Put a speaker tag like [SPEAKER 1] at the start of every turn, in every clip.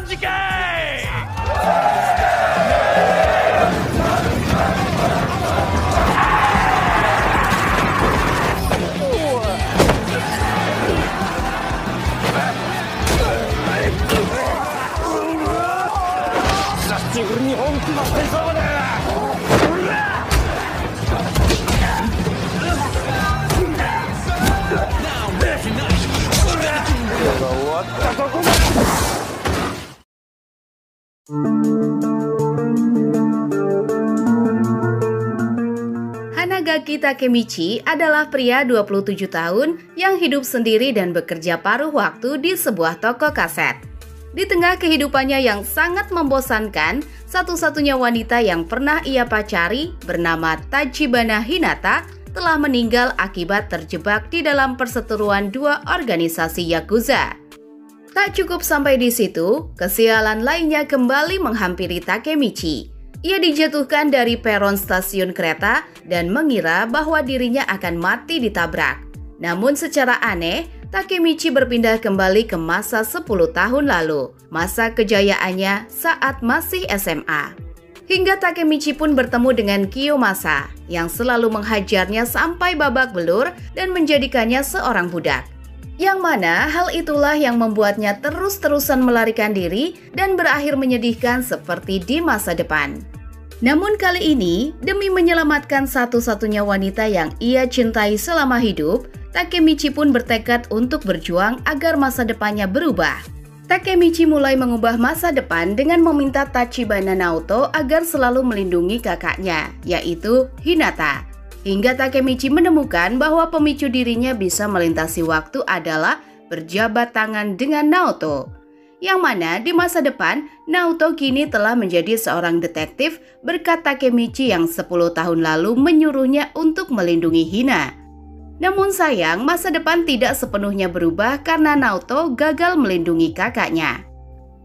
[SPEAKER 1] じかい。日本負けそうだ。終わったとこだ。
[SPEAKER 2] Hanagaki Takemichi adalah pria 27 tahun yang hidup sendiri dan bekerja paruh waktu di sebuah toko kaset. Di tengah kehidupannya yang sangat membosankan, satu-satunya wanita yang pernah ia pacari bernama Tachibana Hinata telah meninggal akibat terjebak di dalam perseteruan dua organisasi Yakuza. Tak cukup sampai di situ, kesialan lainnya kembali menghampiri Takemichi. Ia dijatuhkan dari peron stasiun kereta dan mengira bahwa dirinya akan mati ditabrak. Namun secara aneh, Takemichi berpindah kembali ke masa 10 tahun lalu, masa kejayaannya saat masih SMA. Hingga Takemichi pun bertemu dengan Kiyomasa yang selalu menghajarnya sampai babak belur dan menjadikannya seorang budak. Yang mana hal itulah yang membuatnya terus-terusan melarikan diri dan berakhir menyedihkan seperti di masa depan. Namun kali ini, demi menyelamatkan satu-satunya wanita yang ia cintai selama hidup, Takemichi pun bertekad untuk berjuang agar masa depannya berubah. Takemichi mulai mengubah masa depan dengan meminta Tachibana Naoto agar selalu melindungi kakaknya, yaitu Hinata. Hingga Takemichi menemukan bahwa pemicu dirinya bisa melintasi waktu adalah berjabat tangan dengan Naoto. Yang mana di masa depan, Naoto kini telah menjadi seorang detektif berkat Takemichi yang 10 tahun lalu menyuruhnya untuk melindungi Hina. Namun sayang, masa depan tidak sepenuhnya berubah karena Naoto gagal melindungi kakaknya.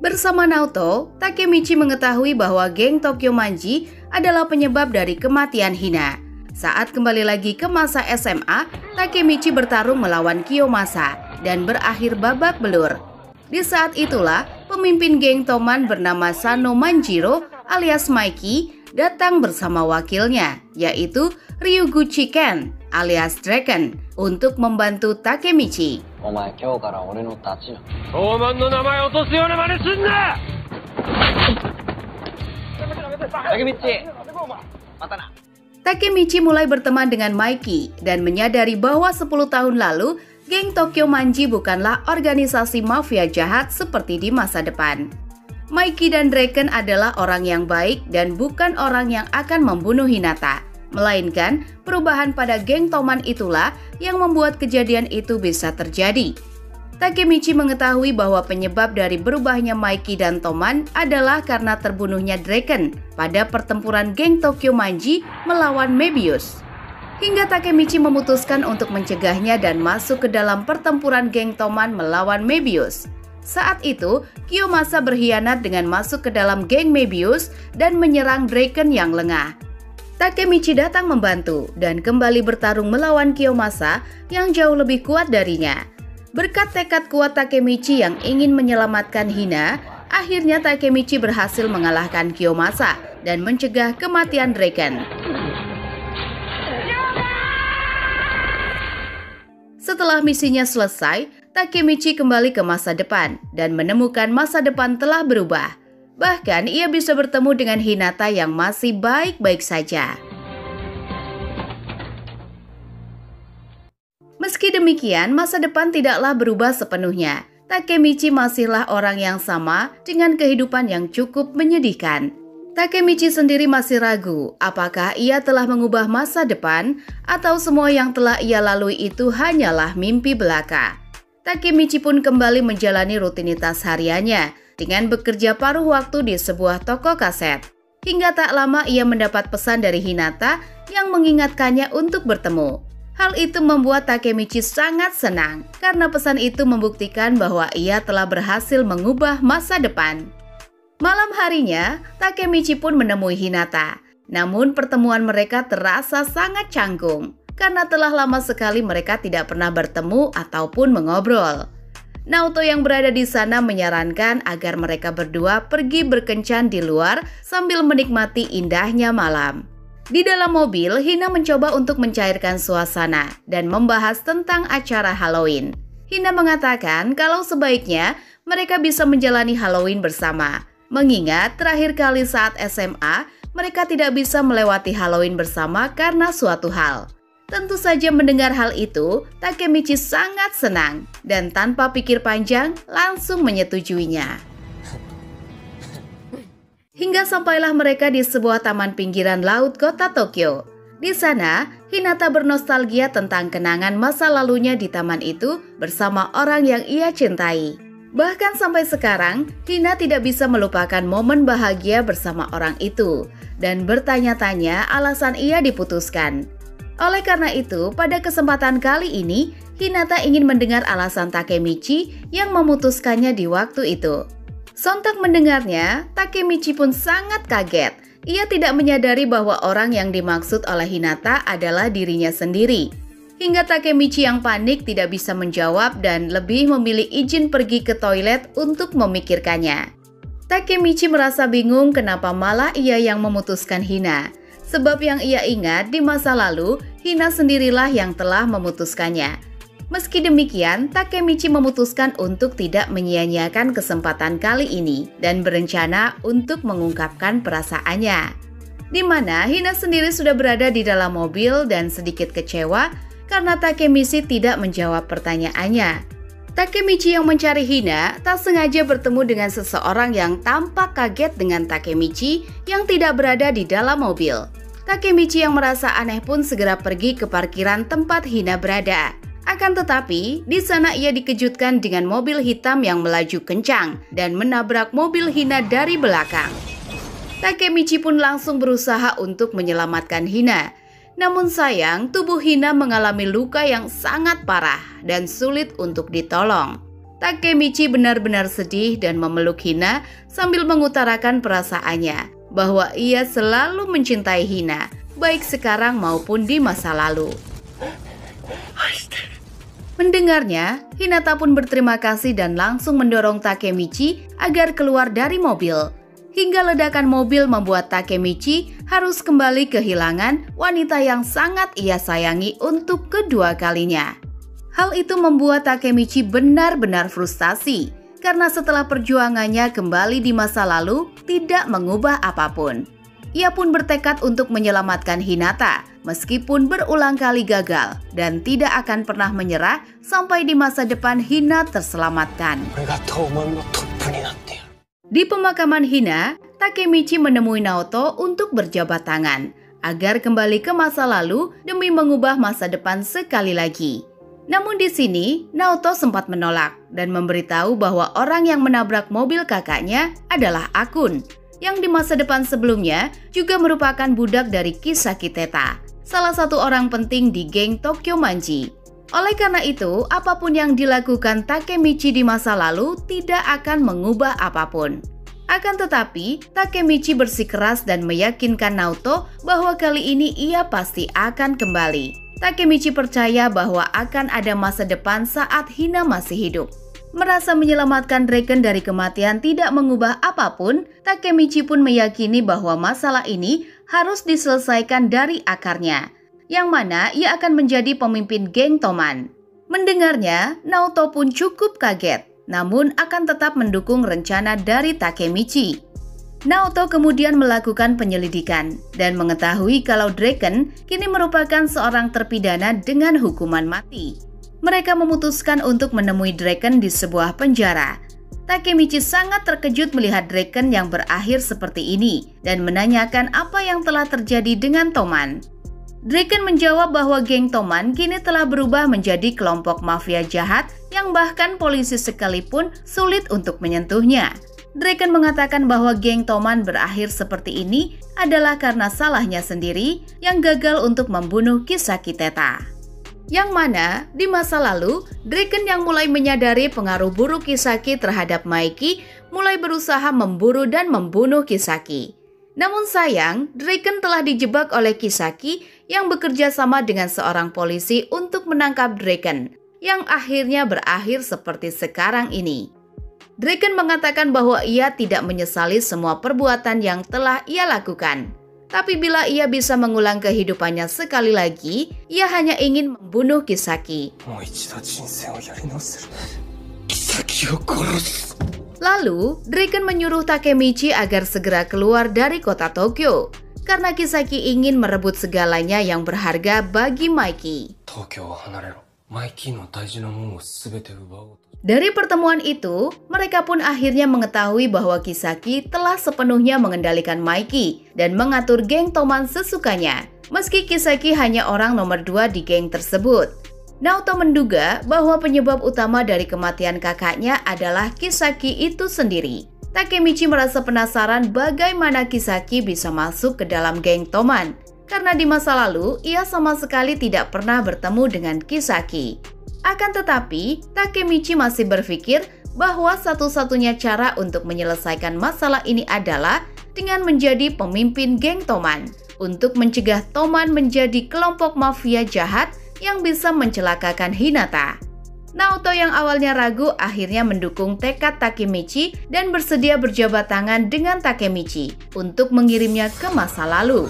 [SPEAKER 2] Bersama Naoto, Takemichi mengetahui bahwa geng Tokyo Manji adalah penyebab dari kematian Hina. Saat kembali lagi ke masa SMA, Takemichi bertarung melawan Kiyomasa dan berakhir babak belur. Di saat itulah, pemimpin geng Toman bernama Sano Manjiro alias Mikey datang bersama wakilnya, yaitu Ryuguchi Ken alias Draken, untuk membantu Takemichi. Takemichi mulai berteman dengan Mikey dan menyadari bahwa 10 tahun lalu, geng Tokyo Manji bukanlah organisasi mafia jahat seperti di masa depan. Mikey dan Draken adalah orang yang baik dan bukan orang yang akan membunuh Hinata. Melainkan, perubahan pada geng Toman itulah yang membuat kejadian itu bisa terjadi. Takemichi mengetahui bahwa penyebab dari berubahnya Mikey dan Toman adalah karena terbunuhnya Draken pada pertempuran geng Tokyo Manji melawan Mebius. Hingga Takemichi memutuskan untuk mencegahnya dan masuk ke dalam pertempuran geng Toman melawan Mebius. Saat itu, Kiyomasa berkhianat dengan masuk ke dalam geng Mebius dan menyerang Draken yang lengah. Takemichi datang membantu dan kembali bertarung melawan Kiyomasa yang jauh lebih kuat darinya. Berkat tekad kuat Takemichi yang ingin menyelamatkan Hina, akhirnya Takemichi berhasil mengalahkan Kiyomasa dan mencegah kematian Draken. Setelah misinya selesai, Takemichi kembali ke masa depan dan menemukan masa depan telah berubah. Bahkan ia bisa bertemu dengan Hinata yang masih baik-baik saja. Meski demikian, masa depan tidaklah berubah sepenuhnya. Takemichi masihlah orang yang sama dengan kehidupan yang cukup menyedihkan. Takemichi sendiri masih ragu apakah ia telah mengubah masa depan atau semua yang telah ia lalui itu hanyalah mimpi belaka. Takemichi pun kembali menjalani rutinitas hariannya dengan bekerja paruh waktu di sebuah toko kaset. Hingga tak lama ia mendapat pesan dari Hinata yang mengingatkannya untuk bertemu. Hal itu membuat Takemichi sangat senang karena pesan itu membuktikan bahwa ia telah berhasil mengubah masa depan. Malam harinya, Takemichi pun menemui Hinata. Namun pertemuan mereka terasa sangat canggung karena telah lama sekali mereka tidak pernah bertemu ataupun mengobrol. Naoto yang berada di sana menyarankan agar mereka berdua pergi berkencan di luar sambil menikmati indahnya malam. Di dalam mobil, Hina mencoba untuk mencairkan suasana dan membahas tentang acara Halloween. Hina mengatakan kalau sebaiknya mereka bisa menjalani Halloween bersama, mengingat terakhir kali saat SMA mereka tidak bisa melewati Halloween bersama karena suatu hal. Tentu saja mendengar hal itu, Takemichi sangat senang dan tanpa pikir panjang langsung menyetujuinya. Hingga sampailah mereka di sebuah taman pinggiran laut kota Tokyo. Di sana, Hinata bernostalgia tentang kenangan masa lalunya di taman itu bersama orang yang ia cintai. Bahkan sampai sekarang, Hina tidak bisa melupakan momen bahagia bersama orang itu dan bertanya-tanya alasan ia diputuskan. Oleh karena itu, pada kesempatan kali ini, Hinata ingin mendengar alasan Takemichi yang memutuskannya di waktu itu. Sontak mendengarnya, Takemichi pun sangat kaget. Ia tidak menyadari bahwa orang yang dimaksud oleh Hinata adalah dirinya sendiri. Hingga Takemichi yang panik tidak bisa menjawab dan lebih memilih izin pergi ke toilet untuk memikirkannya. Takemichi merasa bingung kenapa malah ia yang memutuskan Hina. Sebab yang ia ingat di masa lalu, Hina sendirilah yang telah memutuskannya. Meski demikian, Takemichi memutuskan untuk tidak menyia-nyiakan kesempatan kali ini dan berencana untuk mengungkapkan perasaannya. Di mana Hina sendiri sudah berada di dalam mobil dan sedikit kecewa karena Takemichi tidak menjawab pertanyaannya. Takemichi yang mencari Hina tak sengaja bertemu dengan seseorang yang tampak kaget dengan Takemichi yang tidak berada di dalam mobil. Takemichi yang merasa aneh pun segera pergi ke parkiran tempat Hina berada. Akan tetapi, di sana ia dikejutkan dengan mobil hitam yang melaju kencang dan menabrak mobil Hina dari belakang. Takemichi pun langsung berusaha untuk menyelamatkan Hina. Namun sayang, tubuh Hina mengalami luka yang sangat parah dan sulit untuk ditolong. Takemichi benar-benar sedih dan memeluk Hina sambil mengutarakan perasaannya bahwa ia selalu mencintai Hina, baik sekarang maupun di masa lalu. Mendengarnya, Hinata pun berterima kasih dan langsung mendorong Takemichi agar keluar dari mobil. Hingga ledakan mobil membuat Takemichi harus kembali kehilangan wanita yang sangat ia sayangi untuk kedua kalinya. Hal itu membuat Takemichi benar-benar frustasi karena setelah perjuangannya kembali di masa lalu tidak mengubah apapun. Ia pun bertekad untuk menyelamatkan Hinata meskipun berulang kali gagal dan tidak akan pernah menyerah sampai di masa depan Hina terselamatkan. Di pemakaman Hina, Takemichi menemui Naoto untuk berjabat tangan agar kembali ke masa lalu demi mengubah masa depan sekali lagi. Namun di sini, Naoto sempat menolak dan memberitahu bahwa orang yang menabrak mobil kakaknya adalah Akun, yang di masa depan sebelumnya juga merupakan budak dari Kisaki Teta, salah satu orang penting di geng Tokyo Manji. Oleh karena itu, apapun yang dilakukan Takemichi di masa lalu tidak akan mengubah apapun. Akan tetapi, Takemichi bersikeras dan meyakinkan Naoto bahwa kali ini ia pasti akan kembali. Takemichi percaya bahwa akan ada masa depan saat Hina masih hidup. Merasa menyelamatkan Draken dari kematian tidak mengubah apapun, Takemichi pun meyakini bahwa masalah ini harus diselesaikan dari akarnya, yang mana ia akan menjadi pemimpin geng Toman. Mendengarnya, Naoto pun cukup kaget, namun akan tetap mendukung rencana dari Takemichi. Naoto kemudian melakukan penyelidikan dan mengetahui kalau Draken kini merupakan seorang terpidana dengan hukuman mati. Mereka memutuskan untuk menemui Draken di sebuah penjara. Takemichi sangat terkejut melihat Draken yang berakhir seperti ini dan menanyakan apa yang telah terjadi dengan Toman. Draken menjawab bahwa geng Toman kini telah berubah menjadi kelompok mafia jahat yang bahkan polisi sekalipun sulit untuk menyentuhnya. Draken mengatakan bahwa geng Toman berakhir seperti ini adalah karena salahnya sendiri yang gagal untuk membunuh Kisaki Teta. Yang mana di masa lalu, Draken yang mulai menyadari pengaruh buruk Kisaki terhadap Maiki mulai berusaha memburu dan membunuh Kisaki. Namun sayang, Draken telah dijebak oleh Kisaki yang bekerja sama dengan seorang polisi untuk menangkap Draken, yang akhirnya berakhir seperti sekarang ini. Draken mengatakan bahwa ia tidak menyesali semua perbuatan yang telah ia lakukan. Tapi bila ia bisa mengulang kehidupannya sekali lagi, ia hanya ingin membunuh Kisaki. Lalu, Draken menyuruh Takemichi agar segera keluar dari kota Tokyo, karena Kisaki ingin merebut segalanya yang berharga bagi Mikey. Dari pertemuan itu, mereka pun akhirnya mengetahui bahwa Kisaki telah sepenuhnya mengendalikan Mikey dan mengatur geng Toman sesukanya, meski Kisaki hanya orang nomor 2 di geng tersebut. Naoto menduga bahwa penyebab utama dari kematian kakaknya adalah Kisaki itu sendiri. Takemichi merasa penasaran bagaimana Kisaki bisa masuk ke dalam geng Toman, karena di masa lalu ia sama sekali tidak pernah bertemu dengan Kisaki. Akan tetapi, Takemichi masih berpikir bahwa satu-satunya cara untuk menyelesaikan masalah ini adalah dengan menjadi pemimpin geng Toman, untuk mencegah Toman menjadi kelompok mafia jahat yang bisa mencelakakan Hinata. Naoto yang awalnya ragu akhirnya mendukung tekad Takemichi dan bersedia berjabat tangan dengan Takemichi untuk mengirimnya ke masa lalu.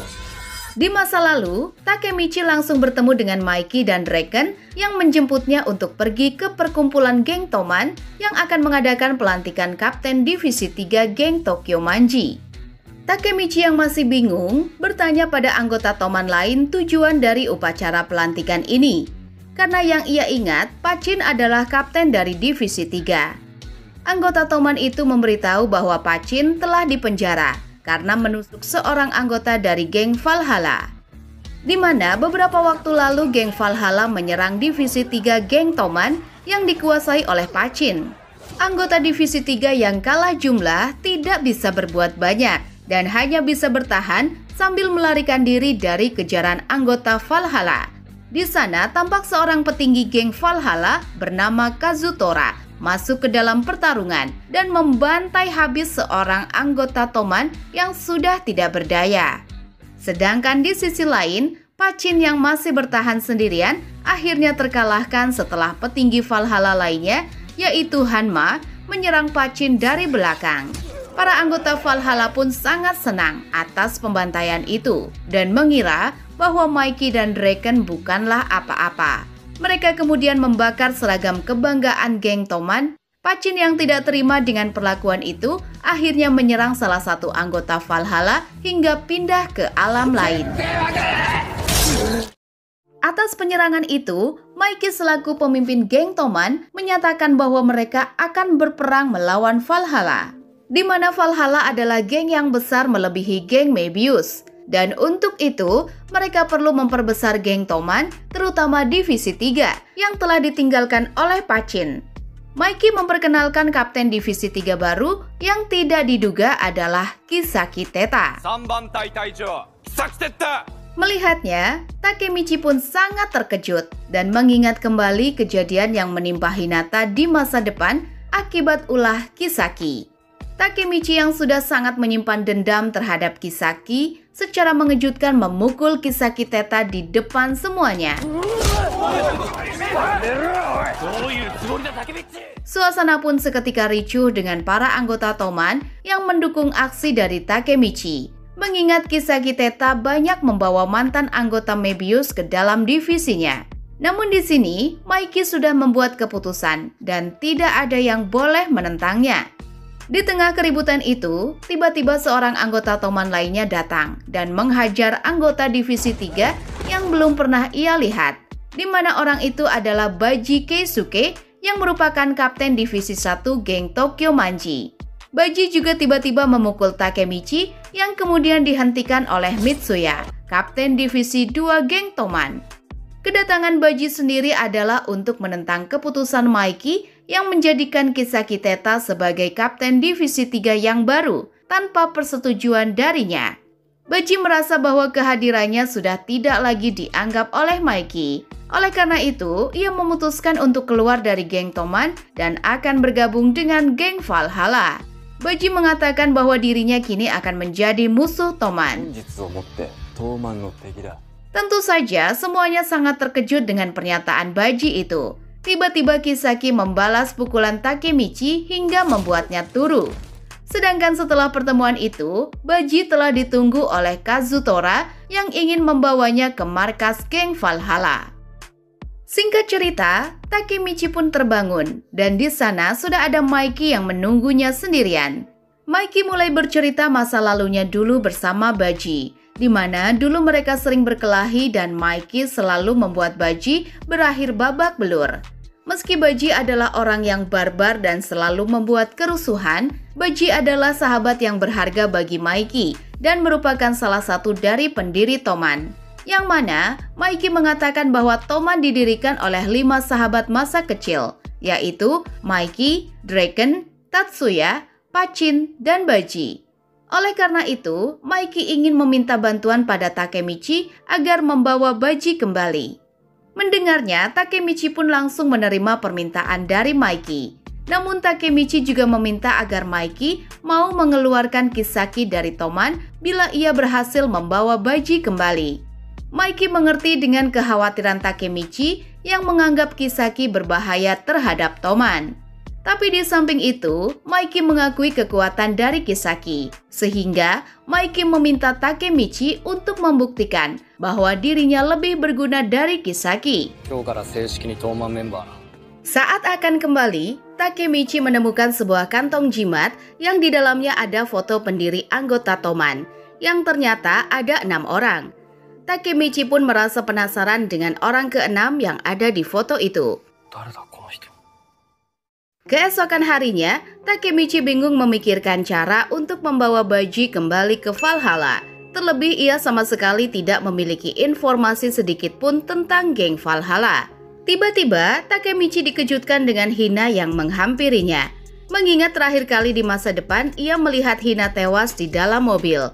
[SPEAKER 2] Di masa lalu, Takemichi langsung bertemu dengan Mikey dan Draken yang menjemputnya untuk pergi ke perkumpulan geng Toman yang akan mengadakan pelantikan Kapten Divisi 3 geng Tokyo Manji. Takemichi yang masih bingung bertanya pada anggota Toman lain tujuan dari upacara pelantikan ini, karena yang ia ingat Pachin adalah kapten dari Divisi 3. Anggota Toman itu memberitahu bahwa Pachin telah dipenjara karena menusuk seorang anggota dari geng Valhalla, di mana beberapa waktu lalu geng Valhalla menyerang Divisi 3 geng Toman yang dikuasai oleh Pachin. Anggota Divisi 3 yang kalah jumlah tidak bisa berbuat banyak dan hanya bisa bertahan sambil melarikan diri dari kejaran anggota Valhalla. Di sana tampak seorang petinggi geng Valhalla bernama Kazutora masuk ke dalam pertarungan dan membantai habis seorang anggota Toman yang sudah tidak berdaya. Sedangkan di sisi lain, Pachin yang masih bertahan sendirian akhirnya terkalahkan setelah petinggi Valhalla lainnya, yaitu Hanma, menyerang Pachin dari belakang. Para anggota Valhalla pun sangat senang atas pembantaian itu dan mengira bahwa Mikey dan Draken bukanlah apa-apa. Mereka kemudian membakar seragam kebanggaan geng Toman. Pachin yang tidak terima dengan perlakuan itu akhirnya menyerang salah satu anggota Valhalla hingga pindah ke alam lain. Atas penyerangan itu, Mikey selaku pemimpin geng Toman menyatakan bahwa mereka akan berperang melawan Valhalla, di mana Valhalla adalah geng yang besar melebihi geng Mebius. Dan untuk itu, mereka perlu memperbesar geng Toman, terutama Divisi 3 yang telah ditinggalkan oleh Pachin. Mikey memperkenalkan Kapten Divisi 3 baru yang tidak diduga adalah Kisaki Teta. Melihatnya, Takemichi pun sangat terkejut dan mengingat kembali kejadian yang menimpa Hinata di masa depan akibat ulah Kisaki. Takemichi yang sudah sangat menyimpan dendam terhadap Kisaki secara mengejutkan memukul Kisaki Teta di depan semuanya. Suasana pun seketika ricuh dengan para anggota Toman yang mendukung aksi dari Takemichi. Mengingat Kisaki Teta banyak membawa mantan anggota Mebius ke dalam divisinya. Namun di sini, Mikey sudah membuat keputusan dan tidak ada yang boleh menentangnya. Di tengah keributan itu, tiba-tiba seorang anggota Toman lainnya datang dan menghajar anggota Divisi 3 yang belum pernah ia lihat, di mana orang itu adalah Baji Keisuke yang merupakan Kapten Divisi 1 geng Tokyo Manji. Baji juga tiba-tiba memukul Takemichi yang kemudian dihentikan oleh Mitsuya, Kapten Divisi 2 geng Toman. Kedatangan Baji sendiri adalah untuk menentang keputusan Mikey yang menjadikan Kisaki Teta sebagai Kapten Divisi 3 yang baru tanpa persetujuan darinya. Baji merasa bahwa kehadirannya sudah tidak lagi dianggap oleh Mikey. Oleh karena itu, ia memutuskan untuk keluar dari geng Toman dan akan bergabung dengan geng Valhalla. Baji mengatakan bahwa dirinya kini akan menjadi musuh Toman. Tentu saja semuanya sangat terkejut dengan pernyataan Baji itu. tiba-tiba Kisaki membalas pukulan Takemichi hingga membuatnya turu. Sedangkan setelah pertemuan itu, Baji telah ditunggu oleh Kazutora yang ingin membawanya ke markas geng Valhalla. Singkat cerita, Takemichi pun terbangun dan di sana sudah ada Mikey yang menunggunya sendirian. Mikey mulai bercerita masa lalunya dulu bersama Baji, di mana dulu mereka sering berkelahi dan Mikey selalu membuat Baji berakhir babak belur. Meski Baji adalah orang yang barbar dan selalu membuat kerusuhan, Baji adalah sahabat yang berharga bagi Mikey dan merupakan salah satu dari pendiri Toman. Yang mana Mikey mengatakan bahwa Toman didirikan oleh 5 sahabat masa kecil, yaitu Mikey, Draken, Tatsuya, Pachin, dan Baji. Oleh karena itu, Mikey ingin meminta bantuan pada Takemichi agar membawa Baji kembali. Mendengarnya, Takemichi pun langsung menerima permintaan dari Mikey. Namun Takemichi juga meminta agar Mikey mau mengeluarkan Kisaki dari Toman bila ia berhasil membawa Baji kembali. Mikey mengerti dengan kekhawatiran Takemichi yang menganggap Kisaki berbahaya terhadap Toman. Tapi di samping itu, Mikey mengakui kekuatan dari Kisaki, sehingga Mikey meminta Takemichi untuk membuktikan bahwa dirinya lebih berguna dari Kisaki. Saat akan kembali, Takemichi menemukan sebuah kantong jimat yang di dalamnya ada foto pendiri anggota Toman, yang ternyata ada 6 orang. Takemichi pun merasa penasaran dengan orang ke-6 yang ada di foto itu. Keesokan harinya, Takemichi bingung memikirkan cara untuk membawa Baji kembali ke Valhalla. Terlebih ia sama sekali tidak memiliki informasi sedikit pun tentang geng Valhalla. Tiba-tiba, Takemichi dikejutkan dengan Hina yang menghampirinya. Mengingat terakhir kali di masa depan ia melihat Hina tewas di dalam mobil.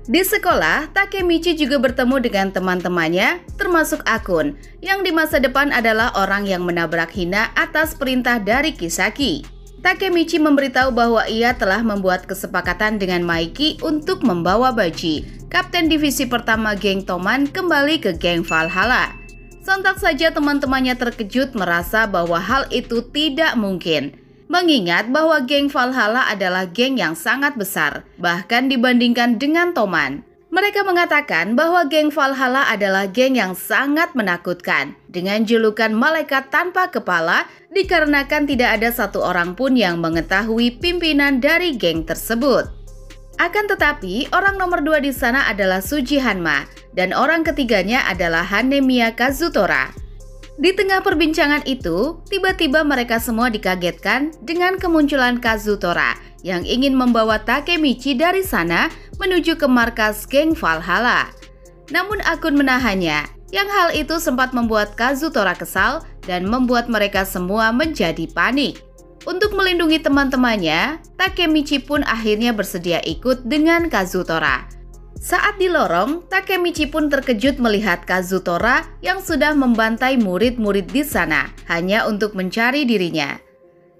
[SPEAKER 2] Di sekolah, Takemichi juga bertemu dengan teman-temannya, termasuk Akun, yang di masa depan adalah orang yang menabrak Hina atas perintah dari Kisaki. Takemichi memberitahu bahwa ia telah membuat kesepakatan dengan Mikey untuk membawa Baji, kapten divisi pertama geng Toman, kembali ke geng Valhalla. Sontak saja teman-temannya terkejut merasa bahwa hal itu tidak mungkin. Mengingat bahwa geng Valhalla adalah geng yang sangat besar, bahkan dibandingkan dengan Toman. Mereka mengatakan bahwa geng Valhalla adalah geng yang sangat menakutkan, dengan julukan malaikat tanpa kepala, dikarenakan tidak ada satu orang pun yang mengetahui pimpinan dari geng tersebut. Akan tetapi, orang nomor 2 di sana adalah Suji Hanma, dan orang ketiganya adalah Hanemiya Kazutora. Di tengah perbincangan itu, tiba-tiba mereka semua dikagetkan dengan kemunculan Kazutora yang ingin membawa Takemichi dari sana menuju ke markas geng Valhalla. Namun Akun menahannya, yang hal itu sempat membuat Kazutora kesal dan membuat mereka semua menjadi panik. Untuk melindungi teman-temannya, Takemichi pun akhirnya bersedia ikut dengan Kazutora. Saat di lorong, Takemichi pun terkejut melihat Kazutora yang sudah membantai murid-murid di sana hanya untuk mencari dirinya.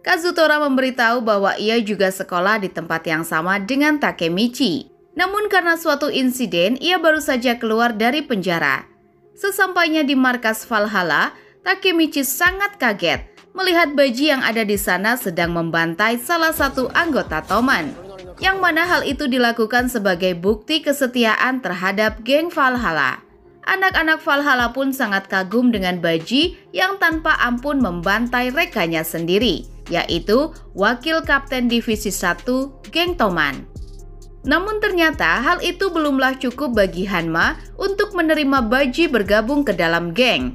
[SPEAKER 2] Kazutora memberitahu bahwa ia juga sekolah di tempat yang sama dengan Takemichi. Namun karena suatu insiden, ia baru saja keluar dari penjara. Sesampainya di markas Valhalla, Takemichi sangat kaget melihat Baji yang ada di sana sedang membantai salah satu anggota Toman, yang mana hal itu dilakukan sebagai bukti kesetiaan terhadap geng Valhalla. Anak-anak Valhalla pun sangat kagum dengan Baji yang tanpa ampun membantai rekannya sendiri, yaitu wakil kapten divisi 1 geng Toman. Namun ternyata hal itu belumlah cukup bagi Hanma untuk menerima Baji bergabung ke dalam geng.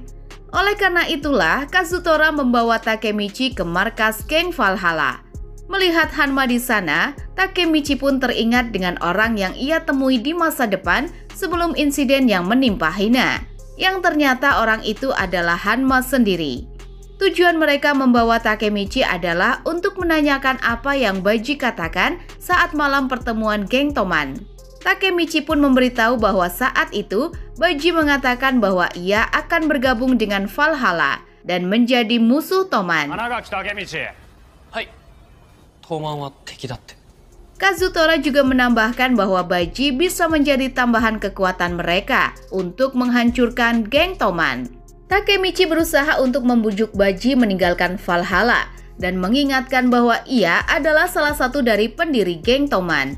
[SPEAKER 2] Oleh karena itulah, Kazutora membawa Takemichi ke markas geng Valhalla. Melihat Hanma di sana, Takemichi pun teringat dengan orang yang ia temui di masa depan sebelum insiden yang menimpa Hina, yang ternyata orang itu adalah Hanma sendiri. Tujuan mereka membawa Takemichi adalah untuk menanyakan apa yang Baji katakan saat malam pertemuan geng Toman. Takemichi pun memberitahu bahwa saat itu Baji mengatakan bahwa ia akan bergabung dengan Valhalla dan menjadi musuh Toman. Kazutora juga menambahkan bahwa Baji bisa menjadi tambahan kekuatan mereka untuk menghancurkan geng Toman. Takemichi berusaha untuk membujuk Baji meninggalkan Valhalla dan mengingatkan bahwa ia adalah salah satu dari pendiri geng Toman.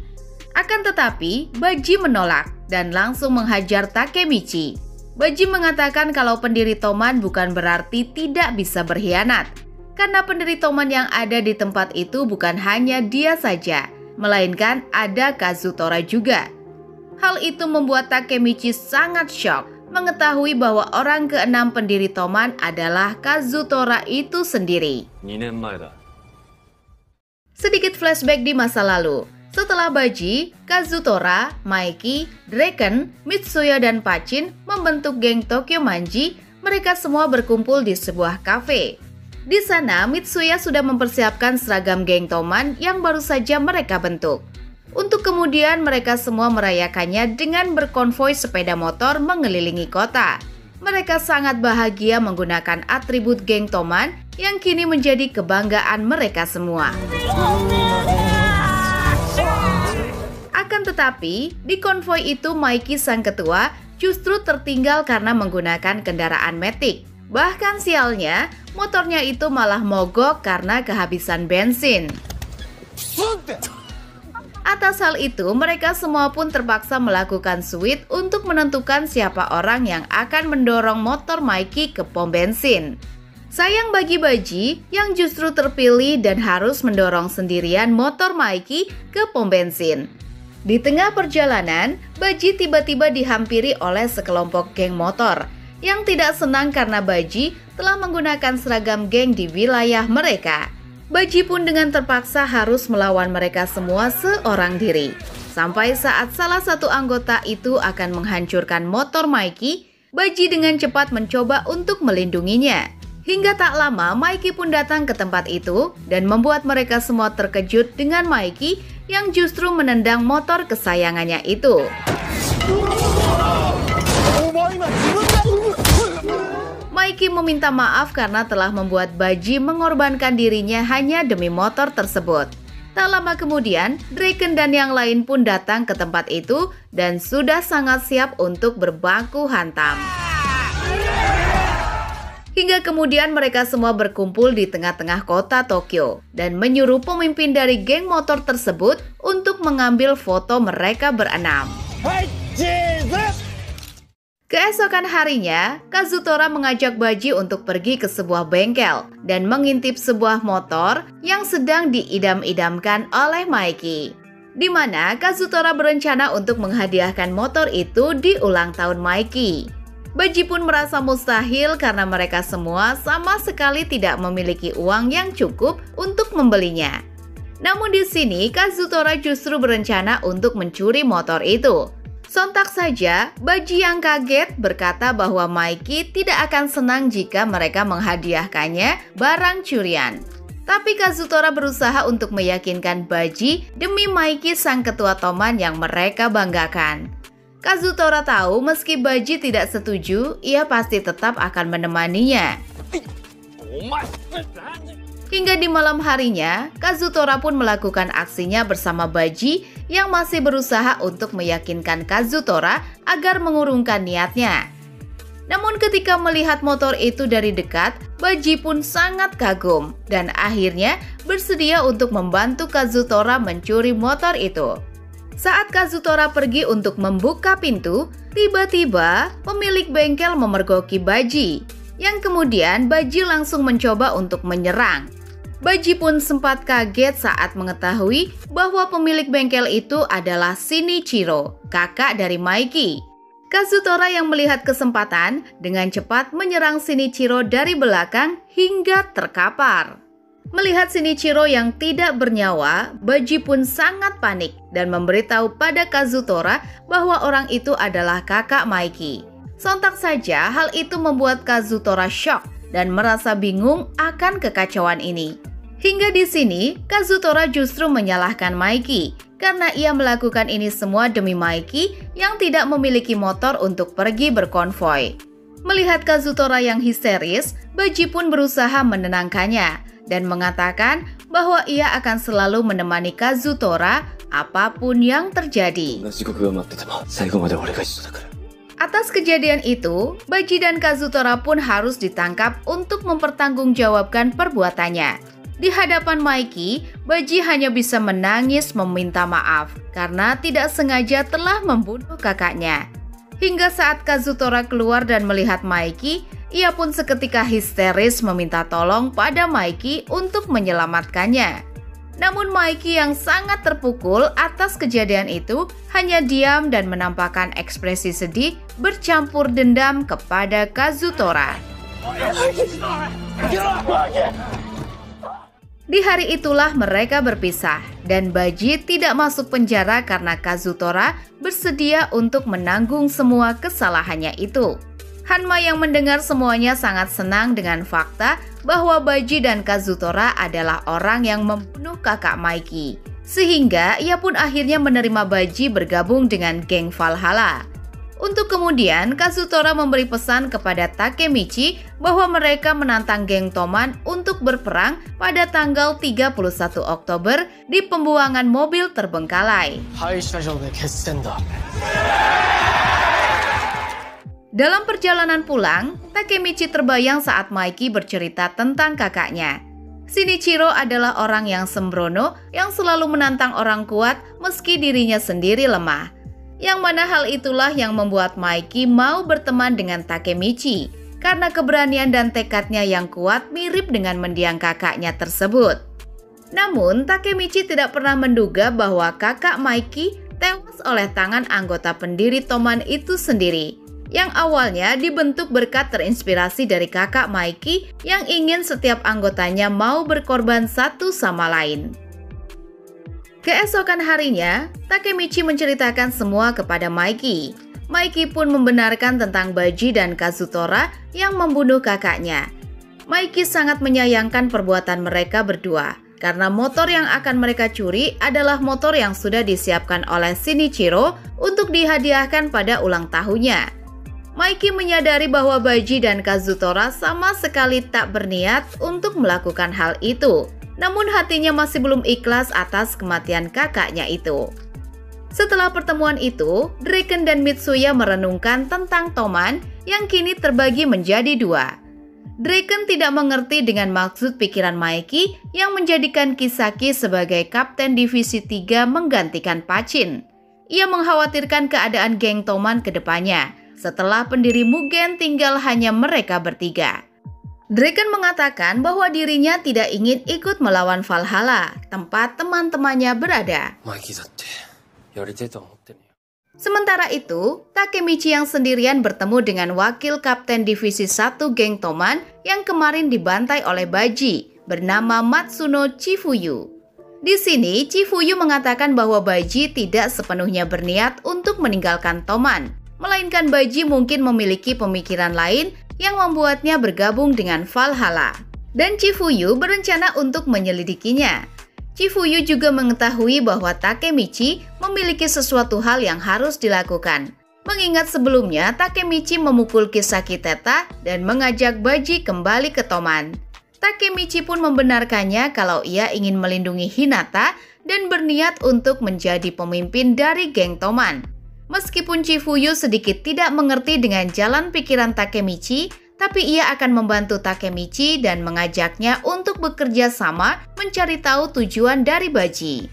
[SPEAKER 2] Akan tetapi, Baji menolak dan langsung menghajar Takemichi. Baji mengatakan kalau pendiri Toman bukan berarti tidak bisa berkhianat, karena pendiri Toman yang ada di tempat itu bukan hanya dia saja, melainkan ada Kazutora juga. Hal itu membuat Takemichi sangat shock mengetahui bahwa orang ke-6 pendiri Toman adalah Kazutora itu sendiri.
[SPEAKER 1] 2年前だ。
[SPEAKER 2] Sedikit flashback di masa lalu. Setelah Baji, Kazutora, Maiki, Draken, Mitsuya, dan Pachin membentuk geng Tokyo Manji, mereka semua berkumpul di sebuah kafe. Di sana, Mitsuya sudah mempersiapkan seragam geng Toman yang baru saja mereka bentuk. Untuk kemudian mereka semua merayakannya dengan berkonvoi sepeda motor mengelilingi kota. Mereka sangat bahagia menggunakan atribut geng Toman yang kini menjadi kebanggaan mereka semua. Akan tetapi, di konvoi itu Maiki sang ketua justru tertinggal karena menggunakan kendaraan metik. Bahkan sialnya, motornya itu malah mogok karena kehabisan bensin. Atas hal itu, mereka semua pun terpaksa melakukan suit untuk menentukan siapa orang yang akan mendorong motor Maiki ke pom bensin. Sayang bagi Baji yang justru terpilih dan harus mendorong sendirian motor Maiki ke pom bensin. Di tengah perjalanan, Baji tiba-tiba dihampiri oleh sekelompok geng motor yang tidak senang karena Baji telah menggunakan seragam geng di wilayah mereka. Baji pun dengan terpaksa harus melawan mereka semua seorang diri. Sampai saat salah satu anggota itu akan menghancurkan motor Maiki, Baji dengan cepat mencoba untuk melindunginya. Hingga tak lama, Maiki pun datang ke tempat itu dan membuat mereka semua terkejut dengan Maiki yang justru menendang motor kesayangannya itu. Maiki meminta maaf karena telah membuat Baji mengorbankan dirinya hanya demi motor tersebut. Tak lama kemudian, Draken dan yang lain pun datang ke tempat itu dan sudah sangat siap untuk berbaku hantam. Hingga kemudian mereka semua berkumpul di tengah-tengah kota Tokyo dan menyuruh pemimpin dari geng motor tersebut untuk mengambil foto mereka berenam. Keesokan harinya, Kazutora mengajak Baji untuk pergi ke sebuah bengkel dan mengintip sebuah motor yang sedang diidam-idamkan oleh Maiki. Di mana Kazutora berencana untuk menghadiahkan motor itu di ulang tahun Maiki. Baji pun merasa mustahil karena mereka semua sama sekali tidak memiliki uang yang cukup untuk membelinya. Namun di sini Kazutora justru berencana untuk mencuri motor itu. Sontak saja, Baji yang kaget berkata bahwa Maiki tidak akan senang jika mereka menghadiahkannya barang curian. Tapi Kazutora berusaha untuk meyakinkan Baji demi Maiki sang ketua Toman yang mereka banggakan. Kazutora tahu meski Baji tidak setuju, ia pasti tetap akan menemaninya. Hingga di malam harinya, Kazutora pun melakukan aksinya bersama Baji yang masih berusaha untuk meyakinkan Kazutora agar mengurungkan niatnya. Namun ketika melihat motor itu dari dekat, Baji pun sangat kagum dan akhirnya bersedia untuk membantu Kazutora mencuri motor itu. Saat Kazutora pergi untuk membuka pintu, tiba-tiba pemilik bengkel memergoki Baji, yang kemudian Baji langsung mencoba untuk menyerang. Baji pun sempat kaget saat mengetahui bahwa pemilik bengkel itu adalah Shinichiro, kakak dari Maiki. Kazutora yang melihat kesempatan dengan cepat menyerang Shinichiro dari belakang hingga terkapar. Melihat Shinichiro yang tidak bernyawa, Baji pun sangat panik dan memberitahu pada Kazutora bahwa orang itu adalah kakak Maiki. Sontak saja hal itu membuat Kazutora shock dan merasa bingung akan kekacauan ini. Hingga di sini, Kazutora justru menyalahkan Maiki karena ia melakukan ini semua demi Maiki yang tidak memiliki motor untuk pergi berkonvoi. Melihat Kazutora yang histeris, Baji pun berusaha menenangkannya dan mengatakan bahwa ia akan selalu menemani Kazutora apapun yang terjadi. Atas kejadian itu, Baji dan Kazutora pun harus ditangkap untuk mempertanggungjawabkan perbuatannya. Di hadapan Maiki, Baji hanya bisa menangis meminta maaf karena tidak sengaja telah membunuh kakaknya. Hingga saat Kazutora keluar dan melihat Maiki, ia pun seketika histeris meminta tolong pada Maiki untuk menyelamatkannya. Namun Maiki yang sangat terpukul atas kejadian itu hanya diam dan menampakkan ekspresi sedih bercampur dendam kepada Kazutora. Di hari itulah mereka berpisah dan Baji tidak masuk penjara karena Kazutora bersedia untuk menanggung semua kesalahannya itu. Hanma yang mendengar semuanya sangat senang dengan fakta bahwa Baji dan Kazutora adalah orang yang membunuh kakak Maiki. Sehingga ia pun akhirnya menerima Baji bergabung dengan geng Valhalla. Untuk kemudian, Kazutora memberi pesan kepada Takemichi bahwa mereka menantang geng Toman untuk berperang pada tanggal 31 Oktober di pembuangan mobil terbengkalai. Dalam perjalanan pulang, Takemichi terbayang saat Maiki bercerita tentang kakaknya. Shinichiro adalah orang yang sembrono yang selalu menantang orang kuat meski dirinya sendiri lemah. Yang mana hal itulah yang membuat Maiki mau berteman dengan Takemichi karena keberanian dan tekadnya yang kuat mirip dengan mendiang kakaknya tersebut. Namun, Takemichi tidak pernah menduga bahwa kakak Maiki tewas oleh tangan anggota pendiri Toman itu sendiri, yang awalnya dibentuk berkat terinspirasi dari kakak Maiki yang ingin setiap anggotanya mau berkorban satu sama lain. Keesokan harinya, Takemichi menceritakan semua kepada Maiki. Maiki pun membenarkan tentang Baji dan Kazutora yang membunuh kakaknya. Maiki sangat menyayangkan perbuatan mereka berdua, karena motor yang akan mereka curi adalah motor yang sudah disiapkan oleh Shinichiro untuk dihadiahkan pada ulang tahunnya. Maiki menyadari bahwa Baji dan Kazutora sama sekali tak berniat untuk melakukan hal itu. Namun hatinya masih belum ikhlas atas kematian kakaknya itu. Setelah pertemuan itu, Draken dan Mitsuya merenungkan tentang Toman yang kini terbagi menjadi dua. Draken tidak mengerti dengan maksud pikiran Maiki yang menjadikan Kisaki sebagai Kapten Divisi 3 menggantikan Pachin. Ia mengkhawatirkan keadaan geng Toman ke depannya setelah pendiri Mugen tinggal hanya mereka bertiga. Draken mengatakan bahwa dirinya tidak ingin ikut melawan Valhalla, tempat teman-temannya berada. Sementara itu, Takemichi yang sendirian bertemu dengan wakil Kapten Divisi 1 geng Toman yang kemarin dibantai oleh Baji, bernama Matsuno Chifuyu. Di sini, Chifuyu mengatakan bahwa Baji tidak sepenuhnya berniat untuk meninggalkan Toman, melainkan Baji mungkin memiliki pemikiran lain yang membuatnya bergabung dengan Valhalla. Dan Chifuyu berencana untuk menyelidikinya. Chifuyu juga mengetahui bahwa Takemichi memiliki sesuatu hal yang harus dilakukan. Mengingat sebelumnya Takemichi memukul Kisaki Teta dan mengajak Baji kembali ke Toman. Takemichi pun membenarkannya kalau ia ingin melindungi Hinata dan berniat untuk menjadi pemimpin dari geng Toman. Meskipun Chifuyu sedikit tidak mengerti dengan jalan pikiran Takemichi, tapi ia akan membantu Takemichi dan mengajaknya untuk bekerja sama mencari tahu tujuan dari Baji.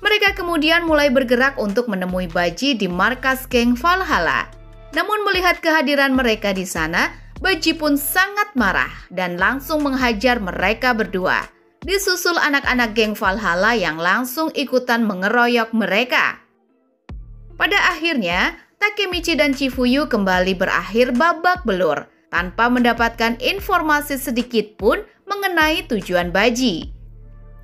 [SPEAKER 2] Mereka kemudian mulai bergerak untuk menemui Baji di markas geng Valhalla. Namun melihat kehadiran mereka di sana, Baji pun sangat marah dan langsung menghajar mereka berdua. Disusul anak-anak geng Valhalla yang langsung ikutan mengeroyok mereka. Pada akhirnya, Takemichi dan Chifuyu kembali berakhir babak belur tanpa mendapatkan informasi sedikit pun mengenai tujuan Baji.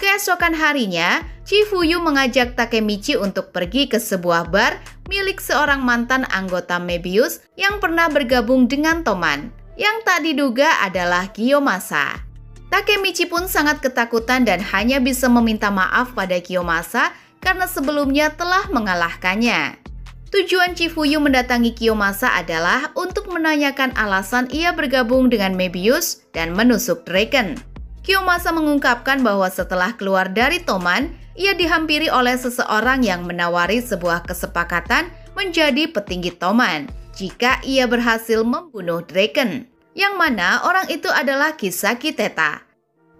[SPEAKER 2] Keesokan harinya, Chifuyu mengajak Takemichi untuk pergi ke sebuah bar milik seorang mantan anggota Mebius yang pernah bergabung dengan Toman, yang tak diduga adalah Kiyomasa. Takemichi pun sangat ketakutan dan hanya bisa meminta maaf pada Kiyomasa karena sebelumnya telah mengalahkannya. Tujuan Chifuyu mendatangi Kiyomasa adalah untuk menanyakan alasan ia bergabung dengan Mebius dan menusuk Draken. Kiyomasa mengungkapkan bahwa setelah keluar dari Toman, ia dihampiri oleh seseorang yang menawari sebuah kesepakatan menjadi petinggi Toman jika ia berhasil membunuh Draken, yang mana orang itu adalah Kisaki Teta.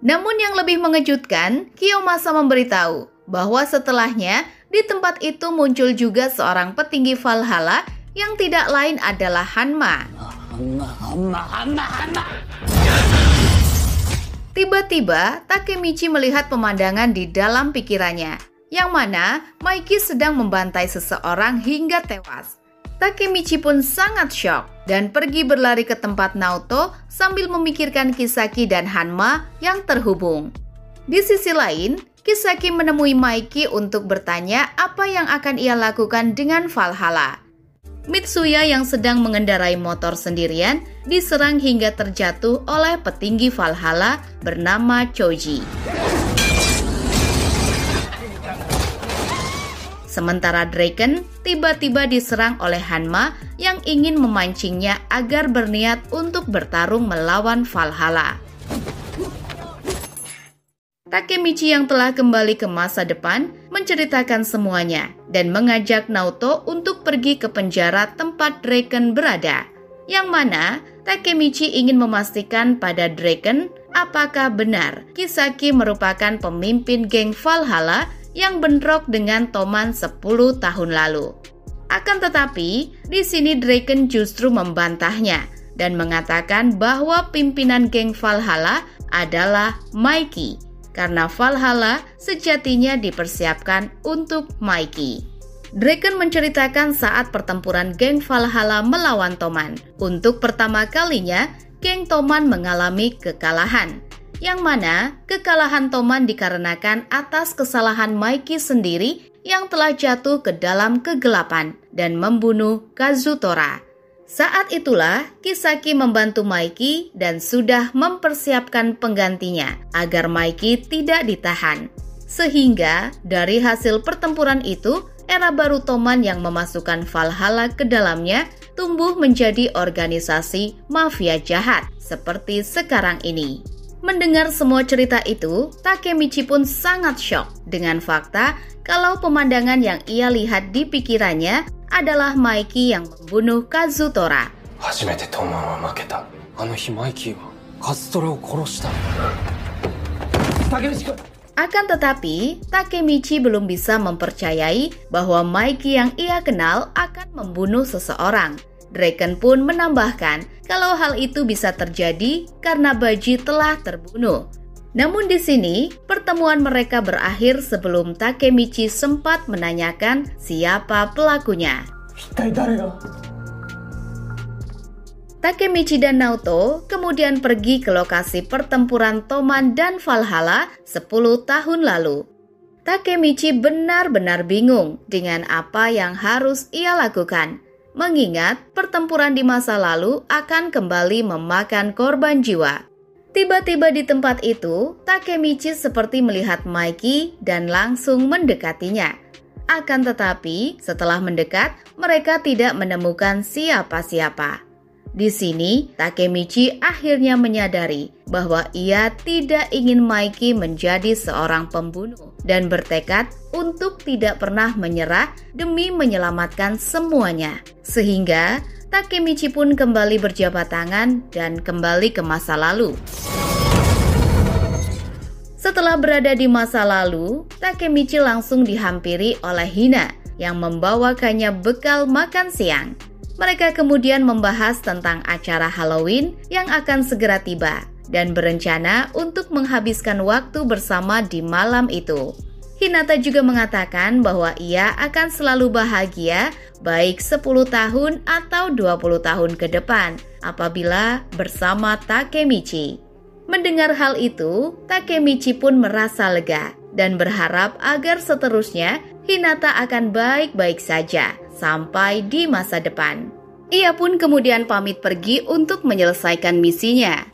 [SPEAKER 2] Namun yang lebih mengejutkan, Kiyomasa memberitahu bahwa setelahnya di tempat itu muncul juga seorang petinggi Valhalla yang tidak lain adalah Hanma. Tiba-tiba, Takemichi melihat pemandangan di dalam pikirannya, yang mana Maiki sedang membantai seseorang hingga tewas. Takemichi pun sangat syok dan pergi berlari ke tempat Naoto sambil memikirkan Kisaki dan Hanma yang terhubung. Di sisi lain, Kisaki menemui Maiki untuk bertanya apa yang akan ia lakukan dengan Valhalla. Mitsuya yang sedang mengendarai motor sendirian diserang hingga terjatuh oleh petinggi Valhalla bernama Choji. Sementara Draken tiba-tiba diserang oleh Hanma yang ingin memancingnya agar berniat untuk bertarung melawan Valhalla. Takemichi yang telah kembali ke masa depan menceritakan semuanya dan mengajak Naoto untuk pergi ke penjara tempat Draken berada. Yang mana Takemichi ingin memastikan pada Draken apakah benar Kisaki merupakan pemimpin geng Valhalla yang bentrok dengan Toman 10 tahun lalu. Akan tetapi, di sini Draken justru membantahnya dan mengatakan bahwa pimpinan geng Valhalla adalah Maiki, karena Valhalla sejatinya dipersiapkan untuk Maiki. Draken menceritakan saat pertempuran geng Valhalla melawan Toman. Untuk pertama kalinya, geng Toman mengalami kekalahan, yang mana kekalahan Toman dikarenakan atas kesalahan Maiki sendiri yang telah jatuh ke dalam kegelapan dan membunuh Kazutora. Saat itulah Kisaki membantu Maiki dan sudah mempersiapkan penggantinya agar Maiki tidak ditahan. Sehingga dari hasil pertempuran itu, era baru Toman yang memasukkan Valhalla ke dalamnya tumbuh menjadi organisasi mafia jahat seperti sekarang ini. Mendengar semua cerita itu, Takemichi pun sangat syok dengan fakta kalau pemandangan yang ia lihat di pikirannya adalah Maiki yang membunuh Kazutora. Akan tetapi, Takemichi belum bisa mempercayai bahwa Maiki yang ia kenal akan membunuh seseorang. Draken pun menambahkan kalau hal itu bisa terjadi karena Baji telah terbunuh. Namun di sini, pertemuan mereka berakhir sebelum Takemichi sempat menanyakan siapa pelakunya. Takemichi dan Naoto kemudian pergi ke lokasi pertempuran Toman dan Valhalla 10 tahun lalu. Takemichi benar-benar bingung dengan apa yang harus ia lakukan, mengingat pertempuran di masa lalu akan kembali memakan korban jiwa. Tiba-tiba di tempat itu, Takemichi seperti melihat Maiki dan langsung mendekatinya. Akan tetapi, setelah mendekat, mereka tidak menemukan siapa-siapa. Di sini, Takemichi akhirnya menyadari bahwa ia tidak ingin Maiki menjadi seorang pembunuh dan bertekad untuk tidak pernah menyerah demi menyelamatkan semuanya. Sehingga Takemichi pun kembali berjabat tangan dan kembali ke masa lalu. Setelah berada di masa lalu, Takemichi langsung dihampiri oleh Hina yang membawakannya bekal makan siang. Mereka kemudian membahas tentang acara Halloween yang akan segera tiba dan berencana untuk menghabiskan waktu bersama di malam itu. Hinata juga mengatakan bahwa ia akan selalu bahagia baik 10 tahun atau 20 tahun ke depan apabila bersama Takemichi. Mendengar hal itu, Takemichi pun merasa lega dan berharap agar seterusnya Hinata akan baik-baik saja sampai di masa depan. Ia pun kemudian pamit pergi untuk menyelesaikan misinya.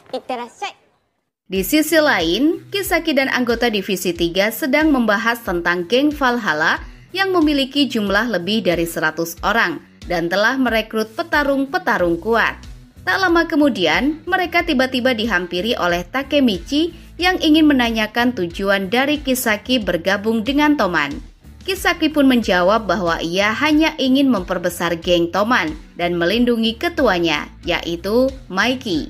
[SPEAKER 2] Di sisi lain, Kisaki dan anggota Divisi 3 sedang membahas tentang geng Valhalla yang memiliki jumlah lebih dari 100 orang dan telah merekrut petarung-petarung kuat. Tak lama kemudian, mereka tiba-tiba dihampiri oleh Takemichi yang ingin menanyakan tujuan dari Kisaki bergabung dengan Toman. Kisaki pun menjawab bahwa ia hanya ingin memperbesar geng Toman dan melindungi ketuanya, yaitu Maiki.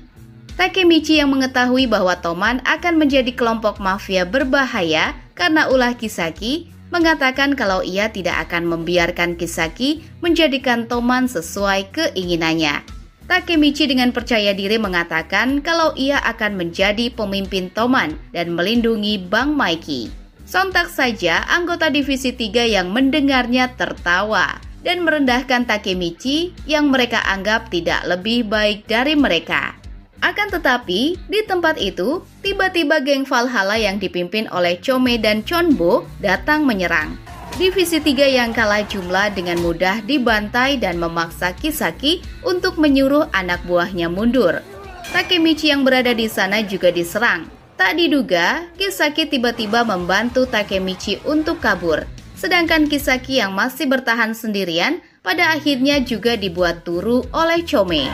[SPEAKER 2] Takemichi yang mengetahui bahwa Toman akan menjadi kelompok mafia berbahaya karena ulah Kisaki, mengatakan kalau ia tidak akan membiarkan Kisaki menjadikan Toman sesuai keinginannya. Takemichi dengan percaya diri mengatakan kalau ia akan menjadi pemimpin Toman dan melindungi Bang Maiki. Sontak saja anggota Divisi 3 yang mendengarnya tertawa dan merendahkan Takemichi yang mereka anggap tidak lebih baik dari mereka. Akan tetapi, di tempat itu, tiba-tiba geng Valhalla yang dipimpin oleh Chome dan Chonbo datang menyerang. Divisi 3 yang kalah jumlah dengan mudah dibantai dan memaksa Kisaki untuk menyuruh anak buahnya mundur. Takemichi yang berada di sana juga diserang. Tak diduga, Kisaki tiba-tiba membantu Takemichi untuk kabur. Sedangkan Kisaki yang masih bertahan sendirian, pada akhirnya juga dibuat turu oleh Chome.